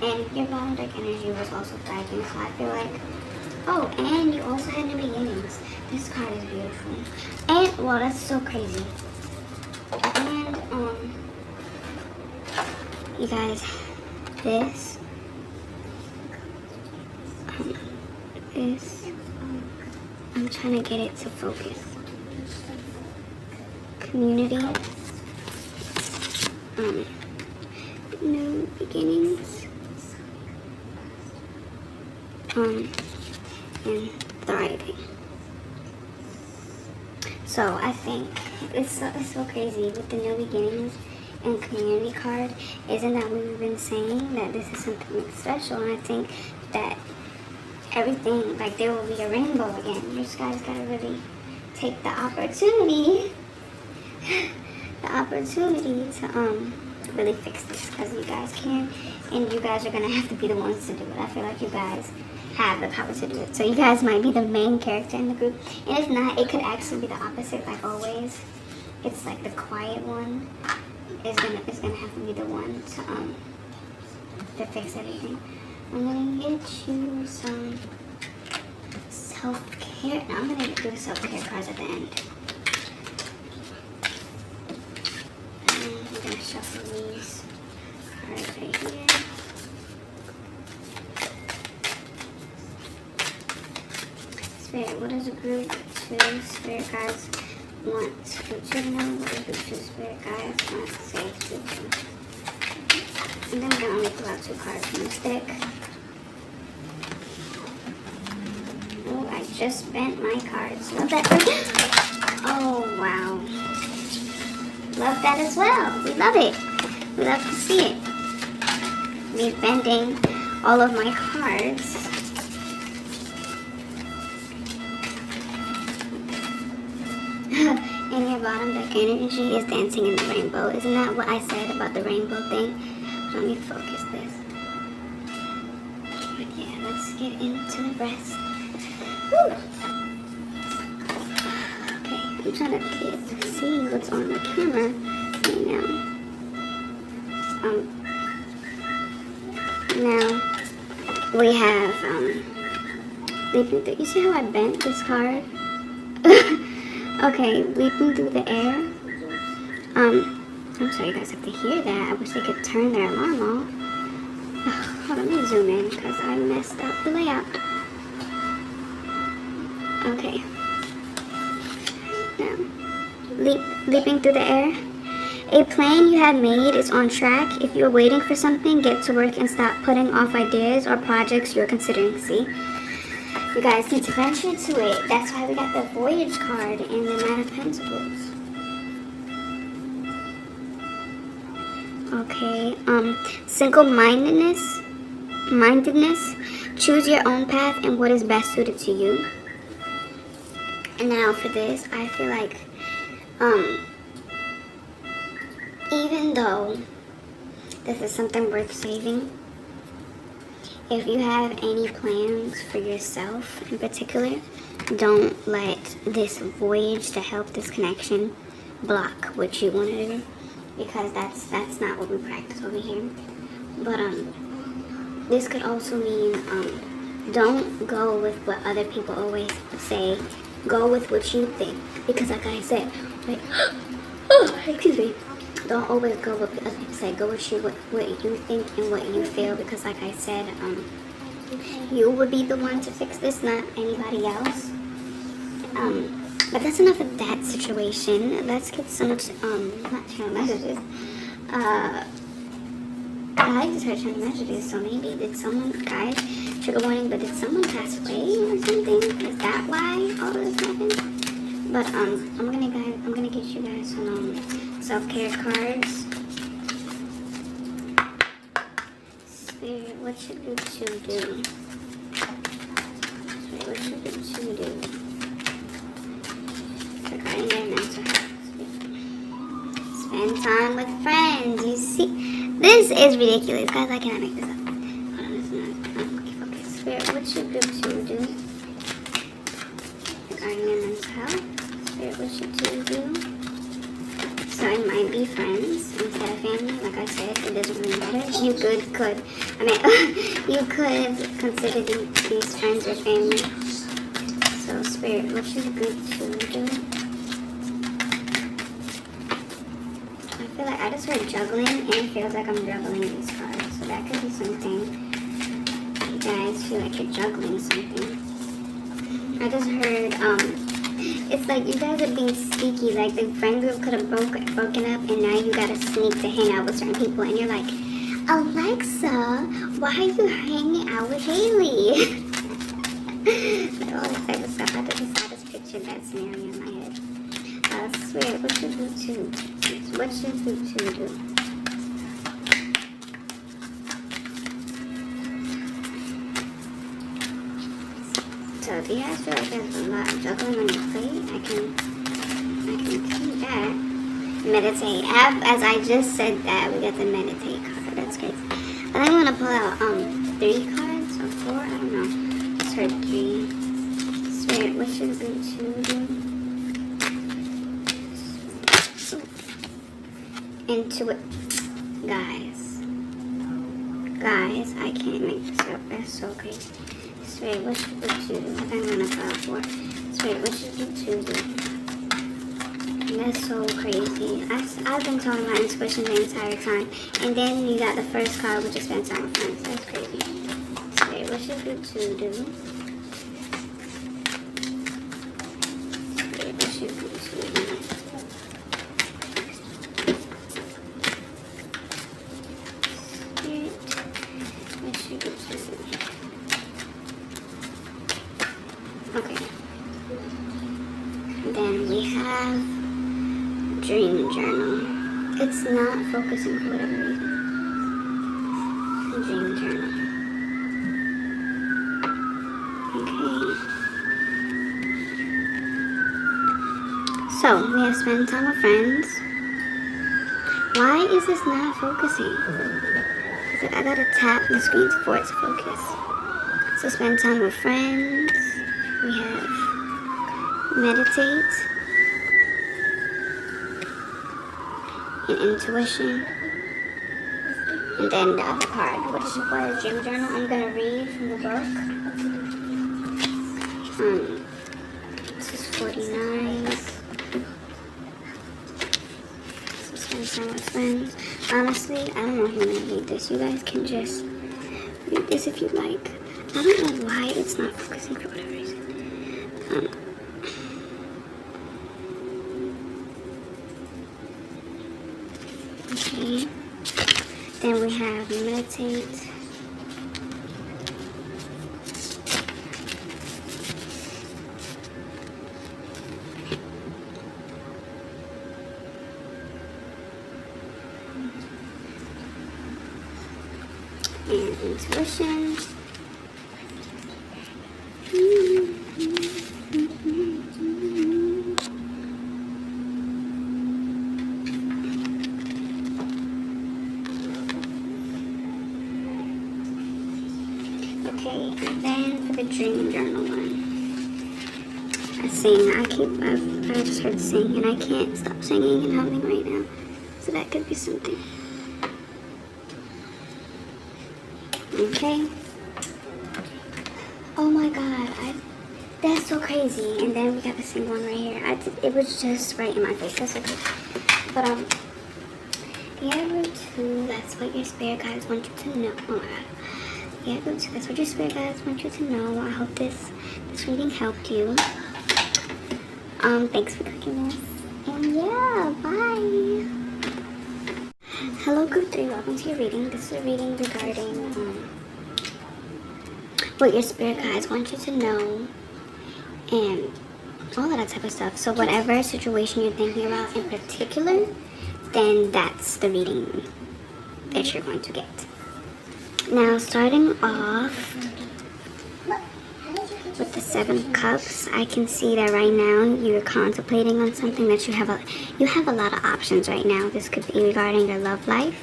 And your bottom deck energy was also thriving, so I feel like, oh, and you also had new beginnings. This card is beautiful. And, well, that's so crazy. And, you guys, this, I'm trying to get it to focus. Community, new beginnings, and thriving. So I think it's so crazy with the new beginnings and community card. Isn't that what we've been saying, that this is something special? And I think that everything, like, there will be a rainbow again. You guys gotta really take the opportunity to really fix this, because you guys can, and you guys are gonna have to be the ones to do it. I feel like you guys have the power to do it. So you guys might be the main character in the group, and if not, it could actually be the opposite. Like always, it's like the quiet one is gonna have to be the one to fix everything. I'm gonna get you some self-care. Now I'm gonna do the self-care cards at the end. I'm gonna shuffle these cards right here. Spirit, what does a group 2 spirit guides want to know? What does group 2 spirit guides want to say to them? And then I'm gonna only pull out 2 cards from this deck. Oh, I just bent my cards. Love that. Oh, wow. Love that as well. We love it. We love to see it. me bending all of my cards. And your bottom deck energy is dancing in the rainbow. Isn't that what I said about the rainbow thing? Let me focus this. But yeah, let's get into the rest. Woo. Okay, I'm trying to see what's on the camera right now. Now we have leaping through. You see how I bent this card? Okay, leaping through the air. I'm sorry you guys have to hear that. I wish they could turn their alarm off. Hold on, let me zoom in because I messed up the layout. Okay. Now, leaping through the air. A plan you have made is on track. If you're waiting for something, get to work and stop putting off ideas or projects you're considering. See? You guys need to venture into it. That's why we got the Voyage card and the Nine of Pentacles. Okay, single-mindedness. Choose your own path and what is best suited to you. And now for this, I feel like, even though this is something worth saving, if you have any plans for yourself in particular, don't let this voyage to help this connection block what you want to do, because that's not what we practice over here. But this could also mean don't go with what other people always say. Go with what you think, because like I said, like, excuse me. Don't always go with what other people say. Go with what you think and what you feel, because like I said, you would be the one to fix this, not anybody else. But that's enough of that situation. Let's get some not channel messages. I just heard channel messages, so maybe did someone, guys, trigger warning, but did someone pass away or something? Is that why all this happened? But I'm gonna get you guys some self-care cards. Spirit, what should you two do? Spirit, what should you two do? Regarding their mental health. Spend time with friends. You see, this is ridiculous, guys. I cannot make this up. Hold on, this is not. Okay, Spirit, what should you two do? Regarding their mental health. Spirit, what should you do? So it might be friends instead of family. Like I said, it doesn't really matter. You could consider these friends or family. So Spirit, what should good to do? I feel like I just heard juggling, and it feels like I'm juggling these cards. So that could be something. You guys feel like you're juggling something. I just heard it's like you guys are being sneaky. Like the friend group could have broken up, and now you gotta sneak to hang out with certain people, and you're like, Alexa, why are you hanging out with Haley? Like all this type of stuff. I just pictured that scenario in my head. Spirit, what should you do? What should you two do? So if you guys feel like there's a lot of juggling on your plate, I can see that. Meditate. As I just said that, we got the meditate card. That's crazy. I think I'm gonna pull out 3 cards or 4. I don't know. Just heard 3. Spirit, what should we do? Into it, guys, I can't make this up. That's so crazy. Spirit, what should we do? I think I'm gonna pull out 4. Spirit, what should we do? That's so crazy. I've been talking about intuition the entire time, and then you got the first card, which is spend time with friends. That's crazy. Spirit, what should we do? Spirit, what should we do? Okay. Then we have dream journal. It's not focusing for whatever reason. dream journal. Okay. So, we have spent time with friends. Why is this not focusing? I gotta tap the screen for it to focus. So, spend time with friends. We have meditate and intuition. And then the other card, which was dream journal. I'm gonna read from the book. This is 49. So spend time with friends. Honestly, I don't know if I'm gonna read this. You guys can just read this if you like. I don't know why it's not focusing for whatever reason. Okay. Then we have meditate. And intuition. Okay, and then for the dream journal one, I sing. I just heard sing, and I can't stop singing and humming right now. So that could be something. Okay. Oh my God, that's so crazy. And then we got the sing one right here. It was just right in my face. That's okay. But yeah, root 2. That's what your spirit guides want you to know. Oh my God. Yeah, that's what your spirit guides want you to know. I hope this reading helped you. Thanks for clicking this. And yeah, bye. Hello, group 3. Welcome to your reading. This is a reading regarding what your spirit guides want you to know and all of that type of stuff. So whatever situation you're thinking about in particular, then that's the reading that you're going to get. Now, starting off with the 7 of Cups, I can see that right now you're contemplating on something that you have a lot of options right now. This could be regarding your love life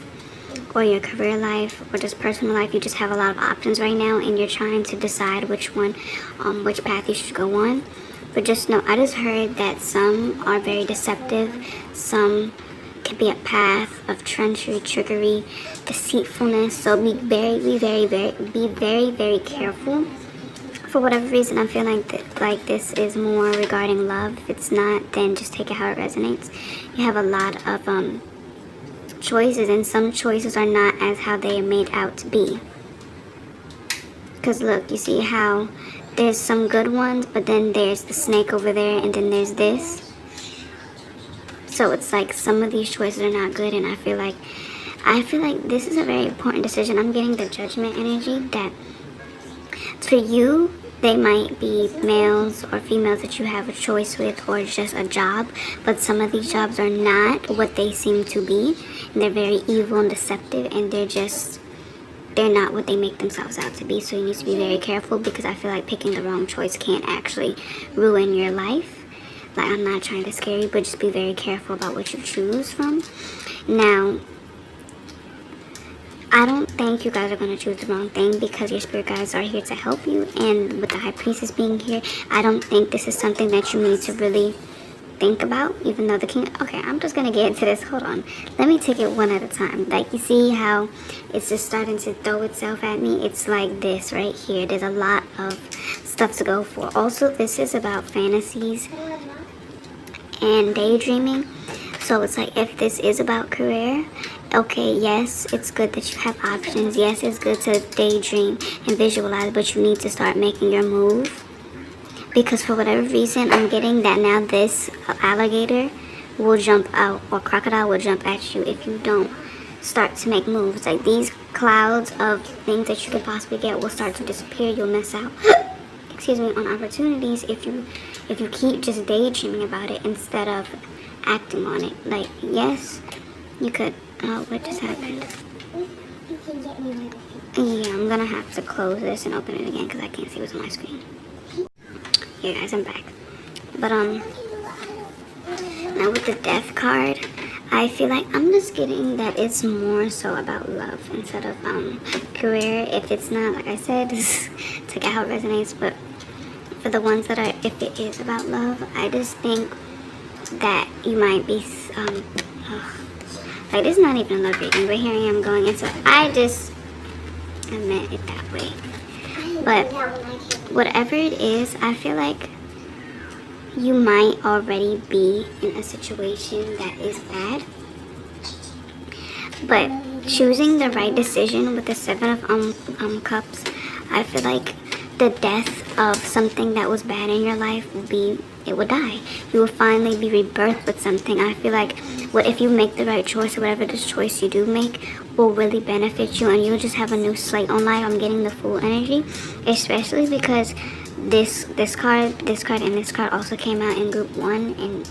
or your career life or just personal life. You just have a lot of options right now, and you're trying to decide which one, which path you should go on. But just know, I just heard that some are very deceptive, some could be a path of treachery, trickery, deceitfulness. So be very careful. For whatever reason, I feel like this is more regarding love. If it's not, then just take it how it resonates. You have a lot of choices, and some choices are not as how they are made out to be. Because look, you see how there's some good ones, but then there's the snake over there, and then there's this. So it's like some of these choices are not good, and I feel like this is a very important decision. I'm getting the Judgment energy that for you, they might be males or females that you have a choice with, or just a job, but some of these jobs are not what they seem to be, and they're very evil and deceptive, and they're not what they make themselves out to be. So you need to be very careful, because I feel like picking the wrong choice can actually ruin your life. Like, I'm not trying to scare you, but just be very careful about what you choose from. Now, I don't think you guys are going to choose the wrong thing, because your spirit guides are here to help you. And with the High Priestess being here, I don't think this is something that you need to really think about, even though the King... Okay, I'm just going to get into this. Hold on. Let me take it one at a time. Like, you see how it's just starting to throw itself at me? It's like this right here. There's a lot of stuff to go for. Also, this is about fantasies and daydreaming. So it's like, if this is about career, okay, yes, it's good that you have options. Yes, it's good to daydream and visualize, but you need to start making your move. Because for whatever reason, I'm getting that now this alligator will jump out, or crocodile will jump at you if you don't start to make moves. Like, these clouds of things that you could possibly get will start to disappear. You'll miss out excuse me, on opportunities if you keep just daydreaming about it instead of acting on it. Like, yes, you could... what just happened? You can get me by the feet. Yeah, I'm gonna have to close this and open it again because I can't see what's on my screen. Yeah, guys, I'm back. But now with the death card, I feel like I'm just getting that it's more so about love instead of career. If it's not, like I said, just take out how it resonates. But for the ones that are, if it is about love, I just think that you might be like, this is not even a love reading, but here I am going into, I meant it that way. But whatever it is, I feel like you might already be in a situation that is bad, but choosing the right decision with the Seven of Cups, I feel like the death of something that was bad in your life will be, it will die. You will finally be rebirthed with something. I feel like what if you make the right choice, or whatever this choice you do make will really benefit you, and you'll just have a new slate on life. I'm getting the Fool energy, especially because this card, and this card also came out in group 1, and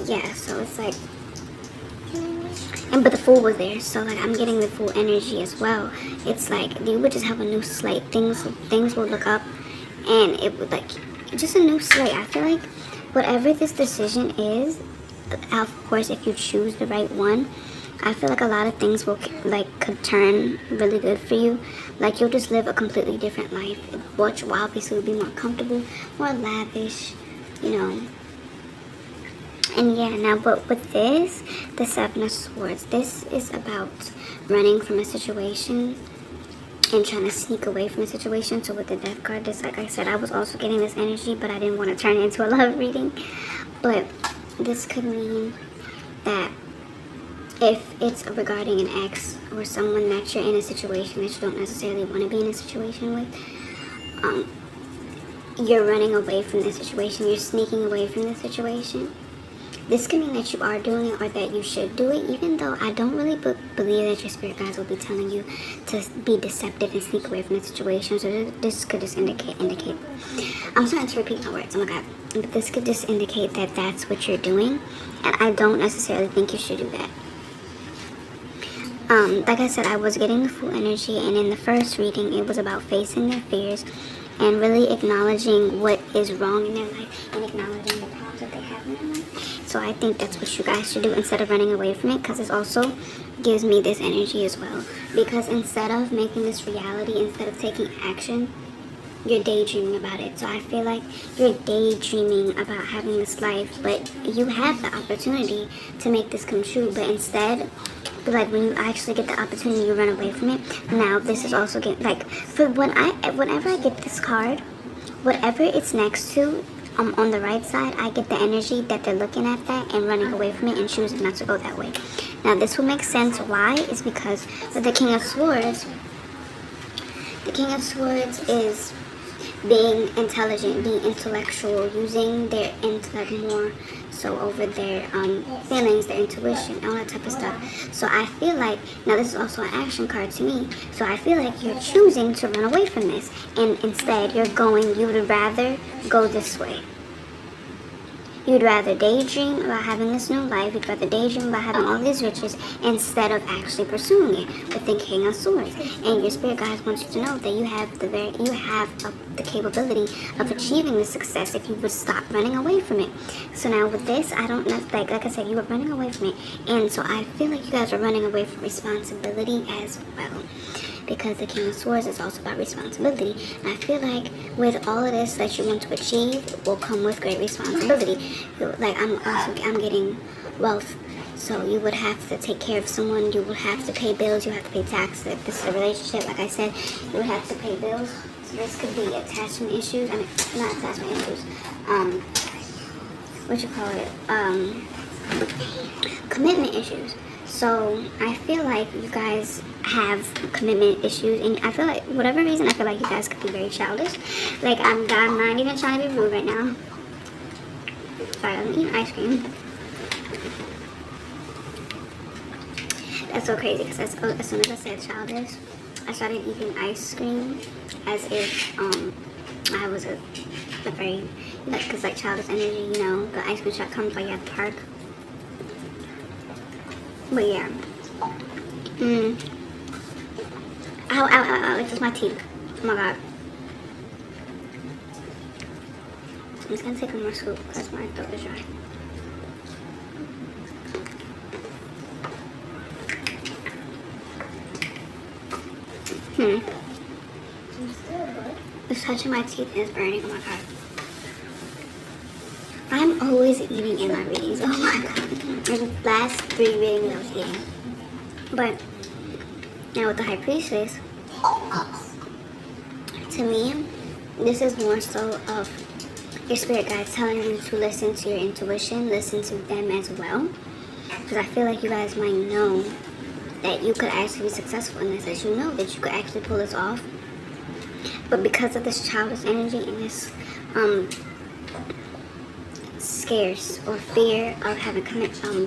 yeah, so it's like, but the Fool was there, so like I'm getting the Fool energy as well. It's like you would just have a new slate. Things will look up, and it would, like, just a new slate. I feel like whatever this decision is, of course, if you choose the right one, I feel like a lot of things will, like, could turn really good for you. Like, you'll just live a completely different life, which will obviously be more comfortable, more lavish, you know. And yeah, now, but with this, the Seven of Swords, this is about running from a situation and trying to sneak away from a situation. So with the Death card, this, like I said, I was also getting this energy, but I didn't want to turn it into a love reading. But this could mean that if it's regarding an ex or someone that you're in a situation that you don't necessarily want to be in a situation with, you're running away from the situation, you're sneaking away from the situation. This can mean that you are doing it, or that you should do it, even though I don't really believe that your spirit guides will be telling you to be deceptive and sneak away from the situation. So this could just indicate. I'm starting to repeat my words, oh my god. But this could just indicate that that's what you're doing, and I don't necessarily think you should do that. Like I said, I was getting the Fool energy, and in the first reading, it was about facing their fears and really acknowledging what is wrong in their life and acknowledging the problems that they have in their life. So I think that's what you guys should do instead of running away from it, because it also gives me this energy as well. Because instead of making this reality, instead of taking action, you're daydreaming about it. So I feel like you're daydreaming about having this life, but you have the opportunity to make this come true. But instead, like, when you actually get the opportunity, you run away from it. Now, this is also getting, like, for whenever I get this card, whatever it's next to, on the right side, I get the energy that they're looking at that and running away from it and choosing not to go that way. Now, this will make sense. Why? Is because with the King of Swords is being intelligent, being intellectual, using their intellect more so over their feelings, their intuition, all that type of stuff. So I feel like, now this is also an action card to me, so I feel like you're choosing to run away from this, and instead you would rather go this way. You'd rather daydream about having this new life. You'd rather daydream about having all these riches instead of actually pursuing it with the King of Swords. And your spirit guides want you to know that you have the capability of achieving the success if you would stop running away from it. So now with this, I don't know, like I said, you were running away from it, and so I feel like you guys are running away from responsibility as well. Because the King of Swords is also about responsibility. And I feel like with all of this that you want to achieve will come with great responsibility. Like, I'm getting wealth. So you would have to take care of someone. You would have to pay bills. You have to pay taxes. If this is a relationship, like I said, you would have to pay bills. So this could be attachment issues. I mean, not attachment issues. Commitment issues. So I feel like you guys have commitment issues, and I feel like, whatever reason, I feel like you guys could be very childish. Like, I'm not even trying to be rude right now. Sorry, I'm eating ice cream. That's so crazy, because as soon as I said childish, I started eating ice cream as if I was a very, like, because like childish energy, you know, the ice cream shop comes while you're at the park. But yeah, Ow, ow, ow, ow. It's just my teeth. Oh my god. I'm just gonna take one more scoop because my throat is dry. It's touching my teeth and it's burning. Oh my god. I'm always eating in my readings. Oh my god. The last 3 readings I was eating. But now with the High Priestess, to me, this is more so of your spirit guides telling you to listen to your intuition, listen to them as well. Because I feel like you guys might know that you could actually be successful in this, that you know that you could actually pull this off. But because of this childish energy and this scarce or fear of having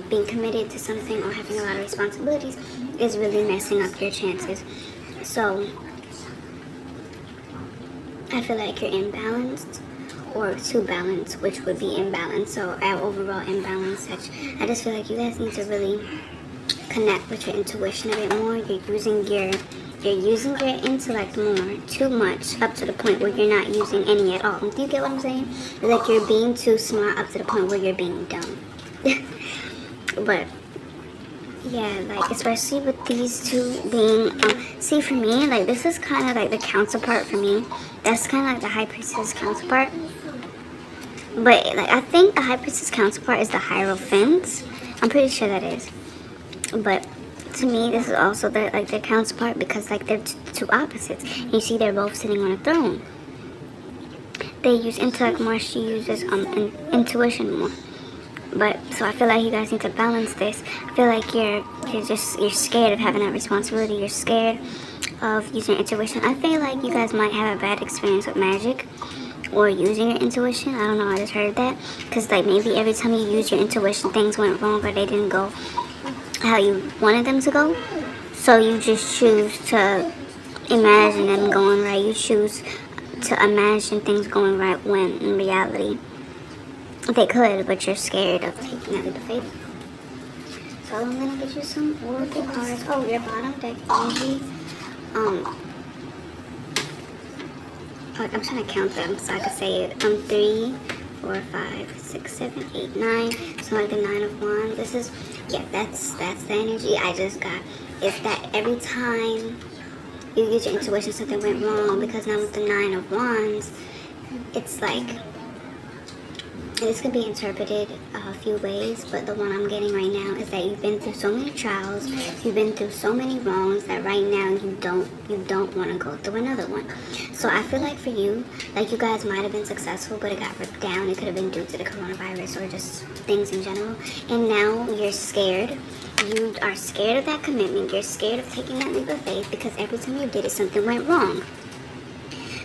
being committed to something or having a lot of responsibilities is really messing up your chances. So I feel like you're imbalanced or too balanced, which would be imbalanced. So our overall imbalance, I just feel like you guys need to really connect with your intuition a bit more. You're using your intellect more, too much, up to the point where you're not using any at all. Do you get what I'm saying? It's like you're being too smart up to the point where you're being dumb. But yeah, like especially with these two being, see for me, like this is kind of like the counterpart for me. That's kind of like the High Priestess counterpart. But like I think the High Priestess counterpart is the Hierophant. I'm pretty sure that is. But to me, this is also their counterpart because like they're two opposites. You see, they're both sitting on a throne. They use intellect more. She uses intuition more. But so I feel like you guys need to balance this. I feel like you're scared of having that responsibility. You're scared of using intuition. I feel like you guys might have a bad experience with magic or using your intuition. I don't know. I just heard that because like maybe every time you use your intuition, things went wrong or they didn't go how you wanted them to go. So you just choose to imagine them going right. You choose to imagine things going right when in reality they could, but you're scared of taking that leap of faith. So I'm gonna get you some oracle cards. Oh, your bottom deck energy. I'm trying to count them so I can say it. 3, 4, 5, 6, 7, 8, 9. So like the 9 of Wands. This is, yeah, that's the energy I just got. Is that every time you use your intuition, something went wrong, because now with the 9 of Wands, it's like, this could be interpreted a few ways, but the one I'm getting right now is that you've been through so many trials, you've been through so many wrongs that right now you don't want to go through another one. So I feel like for you, like you guys might have been successful, but it got ripped down. It could have been due to the coronavirus or just things in general. And now you're scared. You are scared of that commitment. You're scared of taking that leap of faith because every time you did it, something went wrong.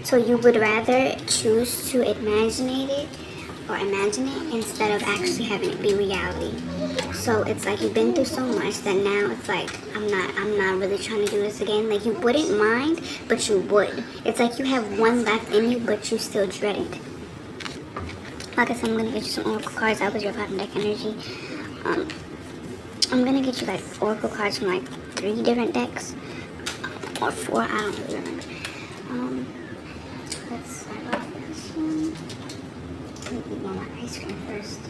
So you would rather choose to imagine it instead of actually having it be reality. So it's like you've been through so much that now it's like I'm not really trying to do this again. Like you wouldn't mind, but you would. It's like you have one left in you, but you still dread it. Like I said, I'm gonna get you some oracle cards. That was your bottom deck energy. I'm gonna get you like oracle cards from like 3 different decks or 4. I don't really remember. Let's start off this one. Let me eat my ice cream first.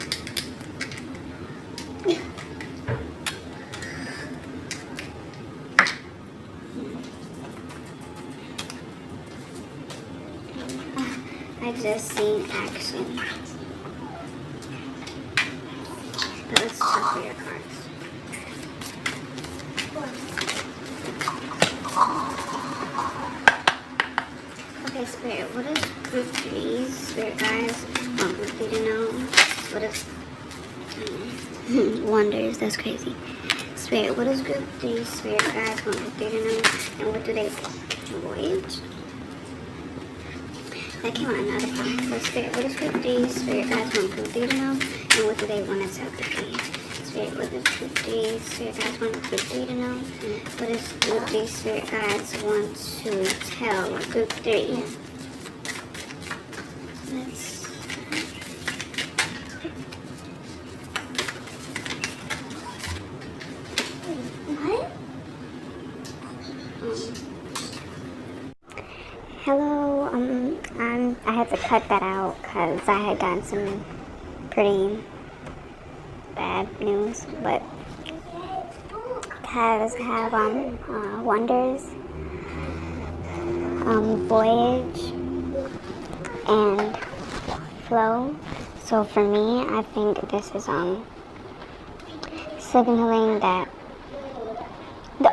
I just seen action. But let's shuffle your cards. Okay, Spirit, what is group 3? Spirit guys, group 3 to know. What is wonders? That's crazy. Spirit, what is group 3? Spirit guys, group 3 to know. And what do they voyage? That came out another part. So Spirit, what is group 3? Spirit guys, group 3 to know. And what do they want to tell group 3? Spirit, what is group 3? Spirit guys want group 3 to know. What is group 3? Spirit guys want to tell group 3. Let's. What? had to cut that out because I had gotten some pretty bad news. But cards have wonders, voyage, and flow. So for me, I think this is signaling that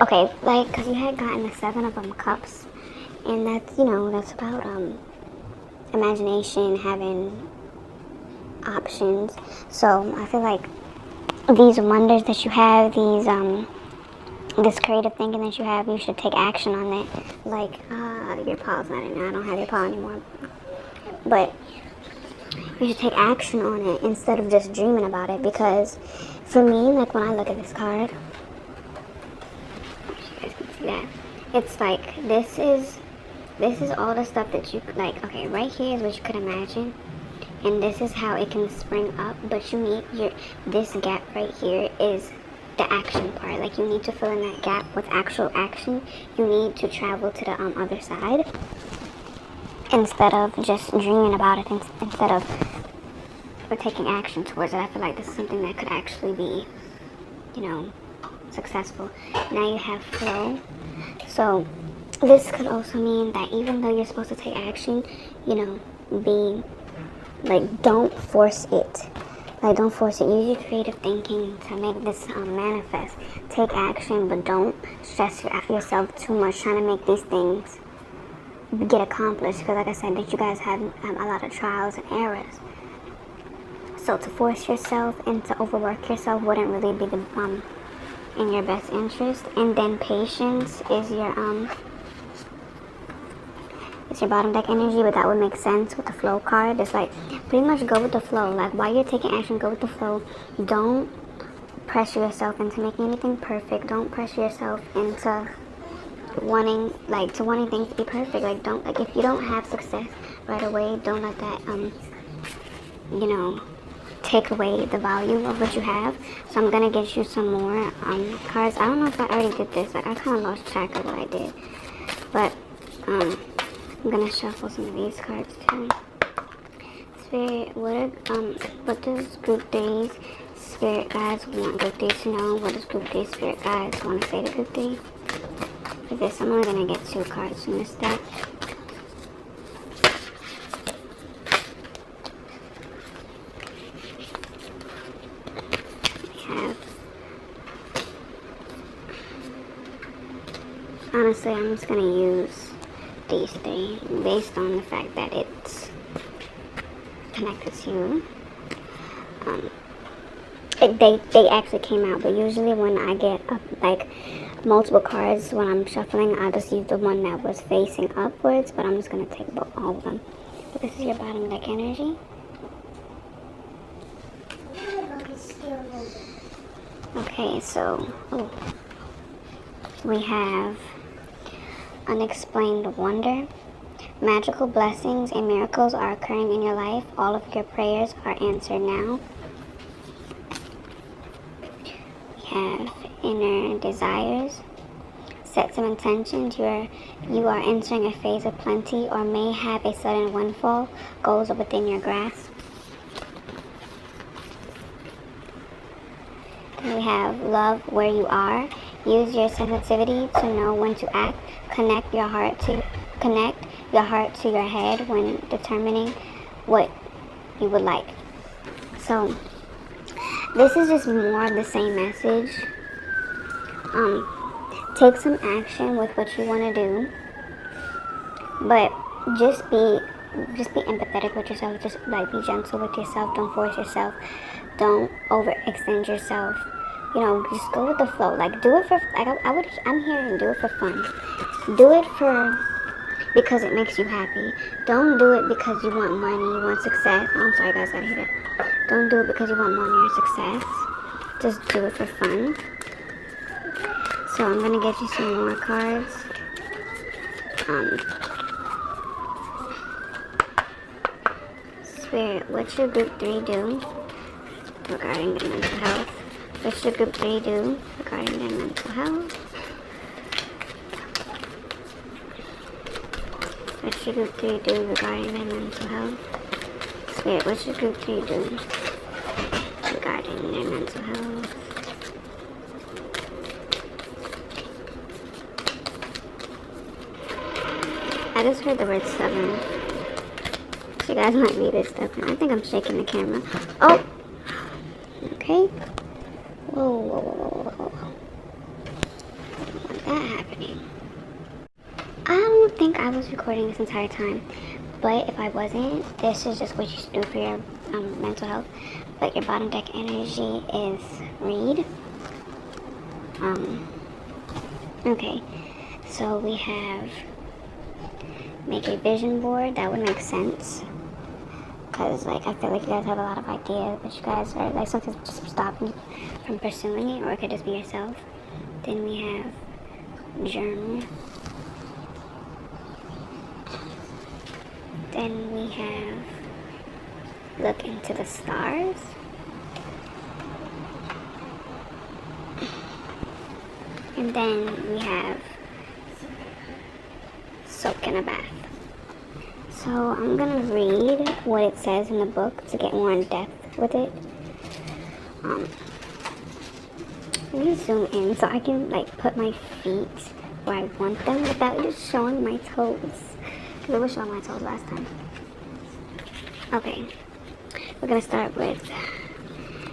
okay, like, because you had gotten the 7 of Cups, and that's, that's about imagination, having options. So I feel like these wonders that you have, these this creative thinking that you have, you should take action on it. Like, your paw's not in there. I don't have your paw anymore. But you should take action on it instead of just dreaming about it. Because for me, like, when I look at this card, you guys can see that. It's like, this is all the stuff that you, like, okay, right here is what you could imagine. And this is how it can spring up. But you need this gap right here is the action part. Like, you need to fill in that gap with actual action. You need to travel to the other side instead of just dreaming about it, instead of taking action towards it. I feel like this is something that could actually be, successful. Now you have flow. So this could also mean that even though you're supposed to take action, be like, don't force it. Like, don't force it. Use your creative thinking to make this manifest. Take action, but don't stress yourself too much trying to make these things get accomplished. Because, like I said, that you guys have a lot of trials and errors. So to force yourself and to overwork yourself wouldn't really be in your best interest. And then patience is your it's your bottom deck energy, but that would make sense with the flow card. It's like, pretty much go with the flow. Like, while you're taking action, go with the flow. Don't pressure yourself into making anything perfect. Don't pressure yourself into wanting things to be perfect. Like, don't, like, if you don't have success right away, don't let that take away the value of what you have. So I'm gonna get you some more cards. I don't know if I already did this. Like, I kind of lost track of what I did, but I'm gonna shuffle some of these cards too. Spirit, what does Group 3's Spirit Guides want Group 3 to know? What does Group 3's Spirit Guides want to say to Group 3? For this, I'm only gonna get 2 cards from this deck. Honestly, I'm just gonna use these 3 based on the fact that it's connected to you. They actually came out, but usually when I get like multiple cards when I'm shuffling, I just use the one that was facing upwards. But I'm just gonna take all of them. But this is your bottom deck energy. Okay, so we have unexplained wonder. Magical blessings and miracles are occurring in your life. All of your prayers are answered now. We have inner desires. Set some intentions. You are entering a phase of plenty or may have a sudden windfall. Goals are within your grasp. Then we have love where you are. Use your sensitivity to know when to act. Connect your heart to your head when determining what you would like. So this is just more of the same message. Take some action with what you want to do, but just be empathetic with yourself. Just like, be gentle with yourself. Don't force yourself. Don't overextend yourself. Just go with the flow. Like, do it for, like, I'm here to do it for fun. Do it because it makes you happy. Don't do it because you want money, you want success. I'm sorry guys, I hate it. Don't do it because you want money or success. Just do it for fun. So I'm gonna get you some more cards. Spirit, what should Group 3 do regarding their mental health? What should Group 3 do regarding their mental health? What should group 3 do regarding their mental health? Spirit, what should group 3 do regarding their mental health? I just heard the word stubborn. So you guys might read it stubborn. I think I'm shaking the camera. Oh! Okay. Whoa, whoa, whoa, whoa, whoa. What's that happening? I don't think I was recording this entire time. But if I wasn't, this is just what you should do for your mental health. But your bottom deck energy is read. Okay. So we have make a vision board. That would make sense. Because, like, I feel like you guys have a lot of ideas, but you guys are, like, something's just stopping you from pursuing it, or it could just be yourself. Then we have journal. Then we have look into the stars. And then we have soak in a bath. So I'm gonna read what it says in the book to get more in depth with it. Let me zoom in so I can like put my feet where I want them without just showing my toes. Because I was showing my toes last time. Okay, we're gonna start with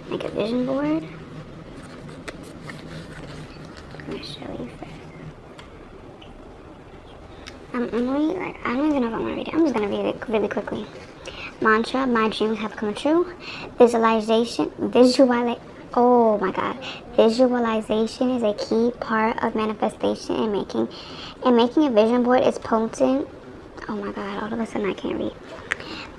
make a vision board. I'm gonna show you first. I don't even know if I want to read it. I'm just going to read it really quickly. Mantra, my dreams have come true. Visualization is a key part of manifestation and making a vision board is potent. Oh my God, all of a sudden I can't read.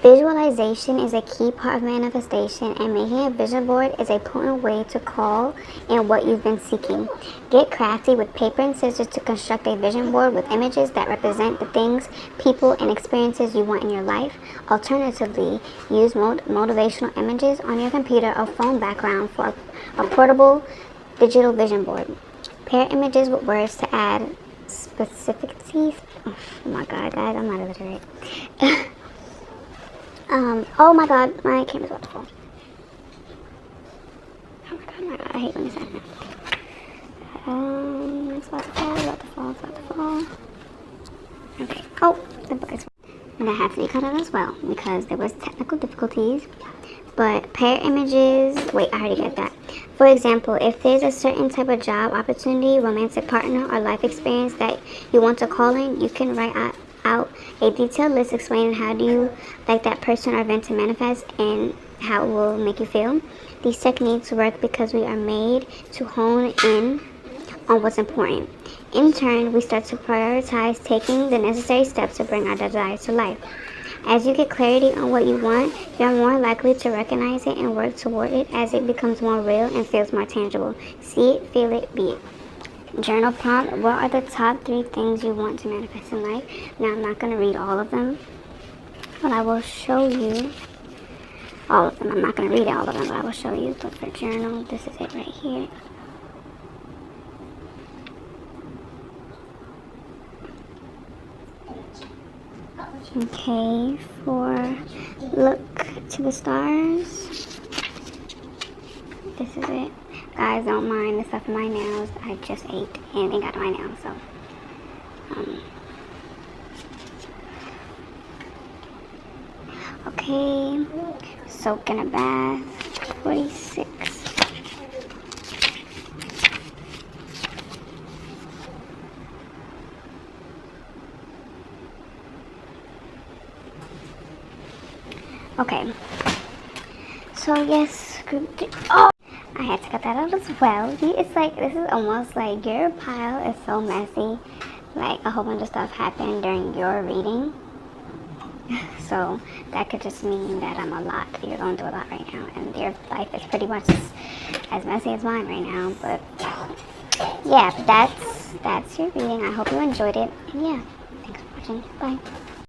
Visualization is a key part of manifestation, and making a vision board is a potent way to call in what you've been seeking. Get crafty with paper and scissors to construct a vision board with images that represent the things, people, and experiences you want in your life. Alternatively, use motivational images on your computer or phone background for a portable digital vision board. Pair images with words to add specificity. Oh my God, guys, I'm not illiterate. Oh my God, my camera's about to fall. Oh my God, I hate when this happens. It's about to fall. Okay, oh, the book is and I had to cut it as well because there was technical difficulties. But pair images, wait, I already get that. For example, if there's a certain type of job opportunity, romantic partner, or life experience that you want to call in, you can write out a detailed list explaining how do you like that person or event to manifest and how it will make you feel. These techniques work because we are made to hone in on what's important. In turn, we start to prioritize taking the necessary steps to bring our desires to life. As you get clarity on what you want, you're more likely to recognize it and work toward it as it becomes more real and feels more tangible. See it, feel it, be it. Journal prompt, what are the top 3 things you want to manifest in life? Now, I'm not going to read all of them, but I will show you all of them. I'm not going to read all of them, but I will show you. But for journal, this is it right here. Okay, for look to the stars, this is it. Guys, don't mind the stuff in my nails. I just ate and it got my nails, so okay, soak in a bath, 46. Okay, so yes, group 3. Oh, I had to cut that out as well. It's like, this is almost like your pile is so messy. Like a whole bunch of stuff happened during your reading. So that could just mean that I'm a lot. You're going through a lot right now. And your life is pretty much as messy as mine right now. But yeah, that's your reading. I hope you enjoyed it. And yeah, thanks for watching. Bye.